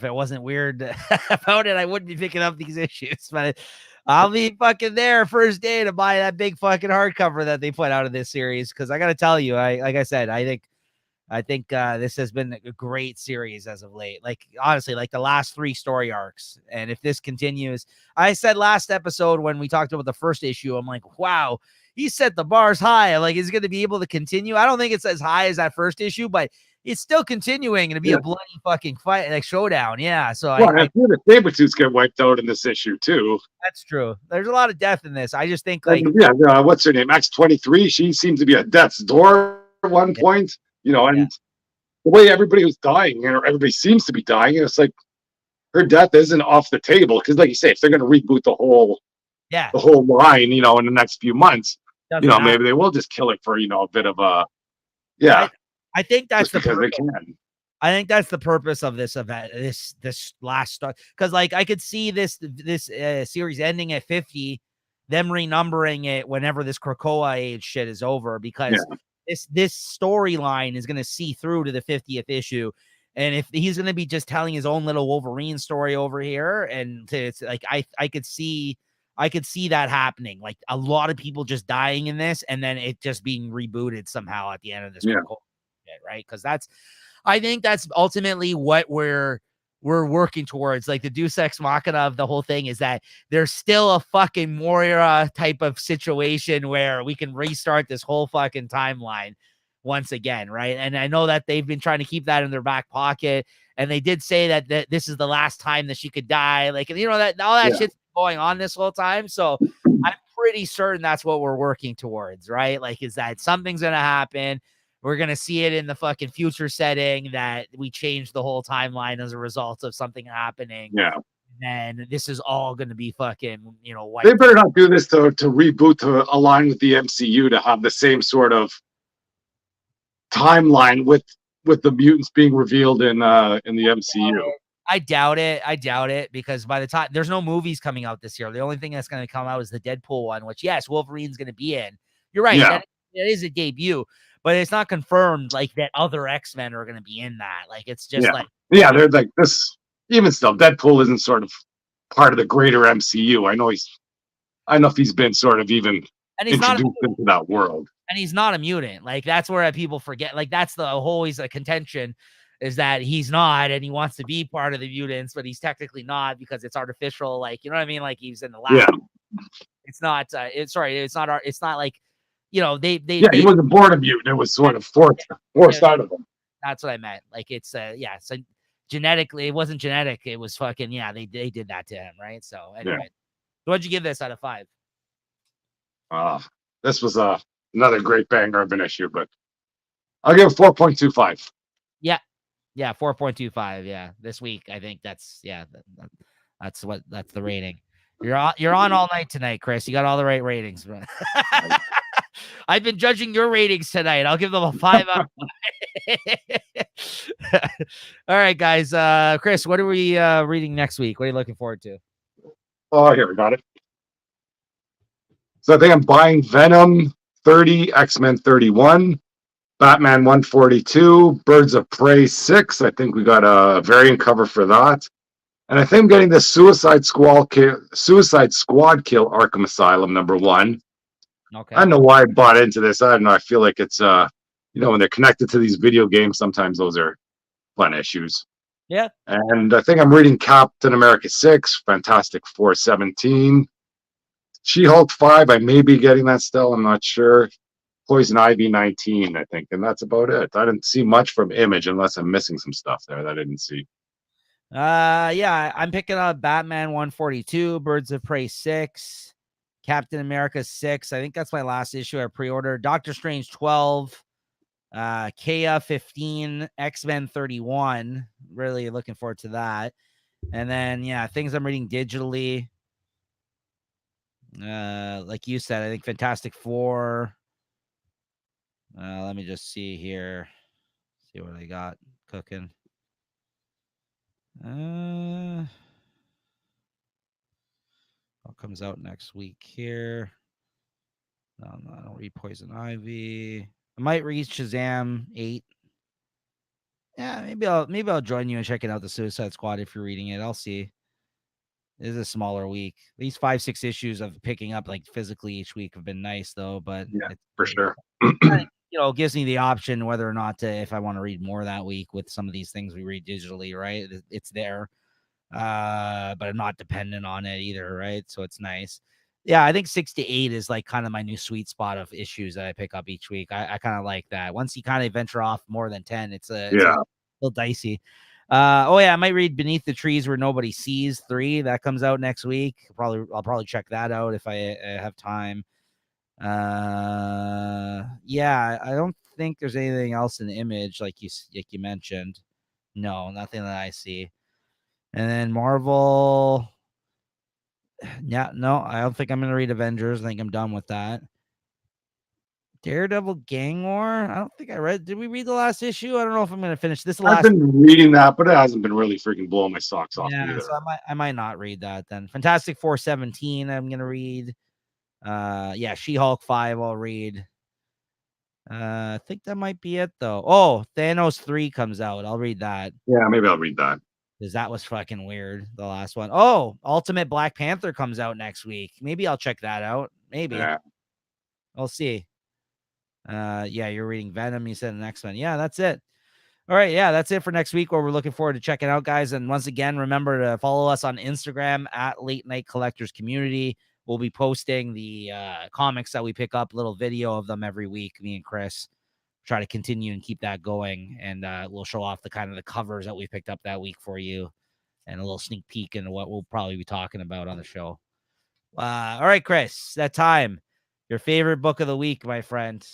it wasn't weird about it, I wouldn't be picking up these issues. But I'll be fucking there first day to buy that big fucking hardcover that they put out of this series. Because I got to tell you, like I said, I think this has been a great series as of late. Like honestly, like the last 3 story arcs. And if this continues, I said last episode when we talked about the first issue, I'm like, wow, he set the bars high. I'm like, is he going to be able to continue? I don't think it's as high as that first issue, but it's still continuing to be a bloody fucking fight, like showdown. Yeah. So I feel the Sabretooths get wiped out in this issue too. That's true. There's a lot of death in this. I just think what's her name? X-23. She seems to be at death's door at one point, and the way everybody was dying, everybody seems to be dying. And it's like her death isn't off the table. Cause like you say, if they're going to reboot the whole line, in the next few months, maybe they will just kill it for, a bit of a, I think that's because they can. I think that's the purpose of this event, this last start, because like I could see this series ending at 50, them renumbering it whenever this Krakoa age shit is over, because this storyline is going to see through to the 50th issue, and if he's going to be just telling his own little Wolverine story over here, and it's like I could see that happening, like a lot of people just dying in this, and then it just being rebooted somehow at the end of this. Right, because I think that's ultimately what we're working towards. Like the Deus Ex Machina of the whole thing is that there's still a fucking Moira type of situation where we can restart this whole fucking timeline once again, right? And I know that they've been trying to keep that in their back pocket, and they did say that this is the last time that she could die, like, that all that shit's going on this whole time. So I'm pretty certain that's what we're working towards, right? Like, is that something's gonna happen. We're going to see it in the fucking future setting that we changed the whole timeline as a result of something happening. Yeah. And this is all going to be fucking, white. They better not do this to reboot, to align with the MCU, to have the same sort of timeline with the mutants being revealed in the MCU. I doubt it because by the time there's no movies coming out this year, the only thing that's going to come out is the Deadpool one, which Wolverine's going to be in. You're right. Yeah. That is a debut. But it's not confirmed like that other X-Men are going to be in that. Like, it's just they're like this. Even still, Deadpool isn't sort of part of the greater MCU. I don't know if he's been sort of even introduced into that world. And he's not a mutant. Like, that's where people forget. Like, that's always a contention, is that he's not, and he wants to be part of the mutants, but he's technically not because it's artificial. Like, you know what I mean? Like, he's in the lab. Yeah. It's not. It's not like he wasn't born a mutant. It was sort of forced out of him. That's what I meant. Like it's so genetically, it wasn't genetic. It was fucking they did that to him, right? So anyway, so what'd you give this out of 5? This was another great banger of an issue, but I'll give it 4.25. Yeah, 4.25. Yeah, this week I think that's the rating. You're on all night tonight, Chris. You got all the right ratings. I've been judging your ratings tonight. I'll give them a 5 out of 5. All right, guys. Chris, what are we reading next week? What are you looking forward to? Oh, here we got it. So I think I'm buying Venom 30, X-Men 31, Batman 142, Birds of Prey 6. I think we got a variant cover for that. And I think I'm getting the Suicide Squad kill Arkham Asylum #1. Okay. I don't know why I bought into this. I don't know. I feel like it's when they're connected to these video games, sometimes those are fun issues. Yeah. And I think I'm reading Captain America 6, Fantastic Four 17, She-Hulk 5. I may be getting that still. I'm not sure. Poison Ivy 19, I think, and that's about it. I didn't see much from Image unless I'm missing some stuff there that I didn't see. I'm picking up Batman 142, Birds of Prey 6, Captain America 6. I think that's my last issue I pre-ordered. Doctor Strange 12, Kea 15, X-Men 31. Really looking forward to that. And then things I'm reading digitally. Like you said, I think Fantastic Four. Let me just see here. See what I got cooking. What comes out next week here? No, I don't read Poison Ivy. I might read Shazam 8. Yeah, maybe I'll join you in checking out the Suicide Squad if you're reading it. I'll see. It is a smaller week. These 5-6 issues of picking up like physically each week have been nice though, but for sure. It gives me the option whether or not to, if I want to read more that week with some of these things we read digitally, right? It's there. But I'm not dependent on it either, right? So it's nice. Yeah, I think 6 to 8 is like kind of my new sweet spot of issues that I pick up each week. I kind of like that. Once you kind of venture off more than 10, it's a little dicey. I might read Beneath the Trees Where Nobody Sees 3. That comes out next week. I'll probably check that out if I have time. I don't think there's anything else in the Image like you mentioned. No, nothing that I see. And then Marvel. Yeah, no, I don't think I'm gonna read Avengers. I think I'm done with that. Daredevil Gang War. I don't think I read. Did we read the last issue? I don't know if I'm gonna finish this. I've been reading that, but it hasn't been really freaking blowing my socks off either. So I might not read that then. Fantastic Four 17. I'm gonna read. She-Hulk 5. I'll read. I think that might be it though. Oh, Thanos 3 comes out. I'll read that. Yeah, maybe I'll read that. Because that was fucking weird, the last one. Oh, Ultimate Black Panther comes out next week. Maybe I'll check that out. Maybe. Yeah. We'll see. You're reading Venom. You said the next one. Yeah, that's it. All right. Yeah, that's it for next week, where we're looking forward to checking out, guys. And once again, remember to follow us on Instagram at Late Night Collectors Community. We'll be posting the comics that we pick up, little video of them every week, me and Chris. Try to continue and keep that going, and we'll show off the kind of the covers that we picked up that week for you, and a little sneak peek into what we'll probably be talking about on the show. All right, Chris, that time. Your favorite book of the week, my friend.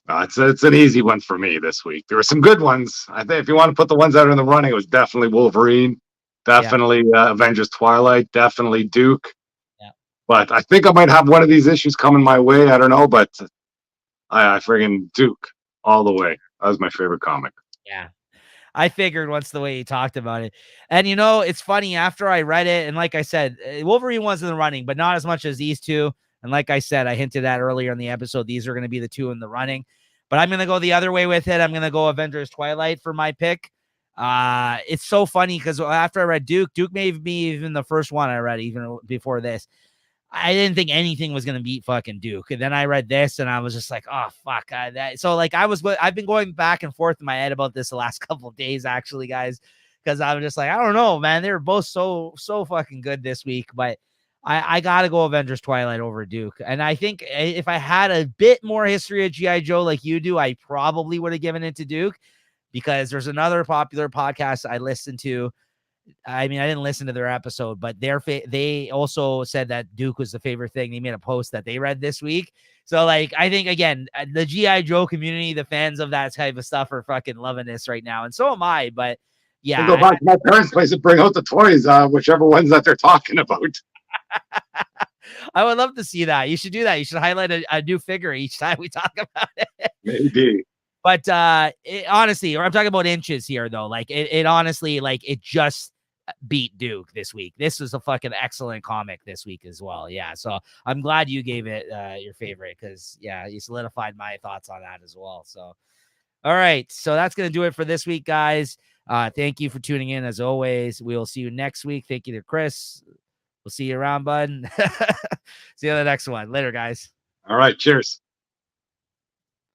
It's an easy one for me this week. There were some good ones. I think if you want to put the ones that are in the running, it was definitely Wolverine, definitely Avengers Twilight, definitely Duke. Yeah. But I think I might have one of these issues coming my way. I don't know, but I friggin' Duke all the way. That was my favorite comic. Yeah. I figured once the way you talked about it. And, it's funny, after I read it, and like I said, Wolverine was in the running, but not as much as these two. And like I said, I hinted at earlier in the episode, these are going to be the two in the running. But I'm going to go the other way with it. I'm going to go Avengers Twilight for my pick. It's so funny because after I read Duke may be even the first one I read, even before this. I didn't think anything was going to beat fucking Duke. And then I read this and I was just like, oh, fuck. I've been going back and forth in my head about this the last couple of days, actually, guys, because I was just like, I don't know, man. They were both so fucking good this week. But I gotta go Avengers Twilight over Duke. And I think if I had a bit more history of G.I. Joe like you do, I probably would have given it to Duke, because there's another popular podcast I listened to. I mean, I didn't listen to their episode, but they also said that Duke was the favorite thing. They made a post that they read this week. So, like, I think, again, the G.I. Joe community, the fans of that type of stuff are fucking loving this right now. And so am I. But yeah, I go back to my parents' place and bring out the toys, whichever ones that they're talking about. I would love to see that. You should do that. You should highlight a new figure each time we talk about it. Maybe. But honestly, or I'm talking about inches here, though. Like, it honestly, like, it just beat Duke this week. This was a fucking excellent comic this week as well. Yeah. So I'm glad you gave it your favorite, because, yeah, you solidified my thoughts on that as well. So, all right. So that's going to do it for this week, guys. Thank you for tuning in as always. We will see you next week. Thank you to Chris. We'll see you around, bud. See you on the next one. Later, guys. All right. Cheers.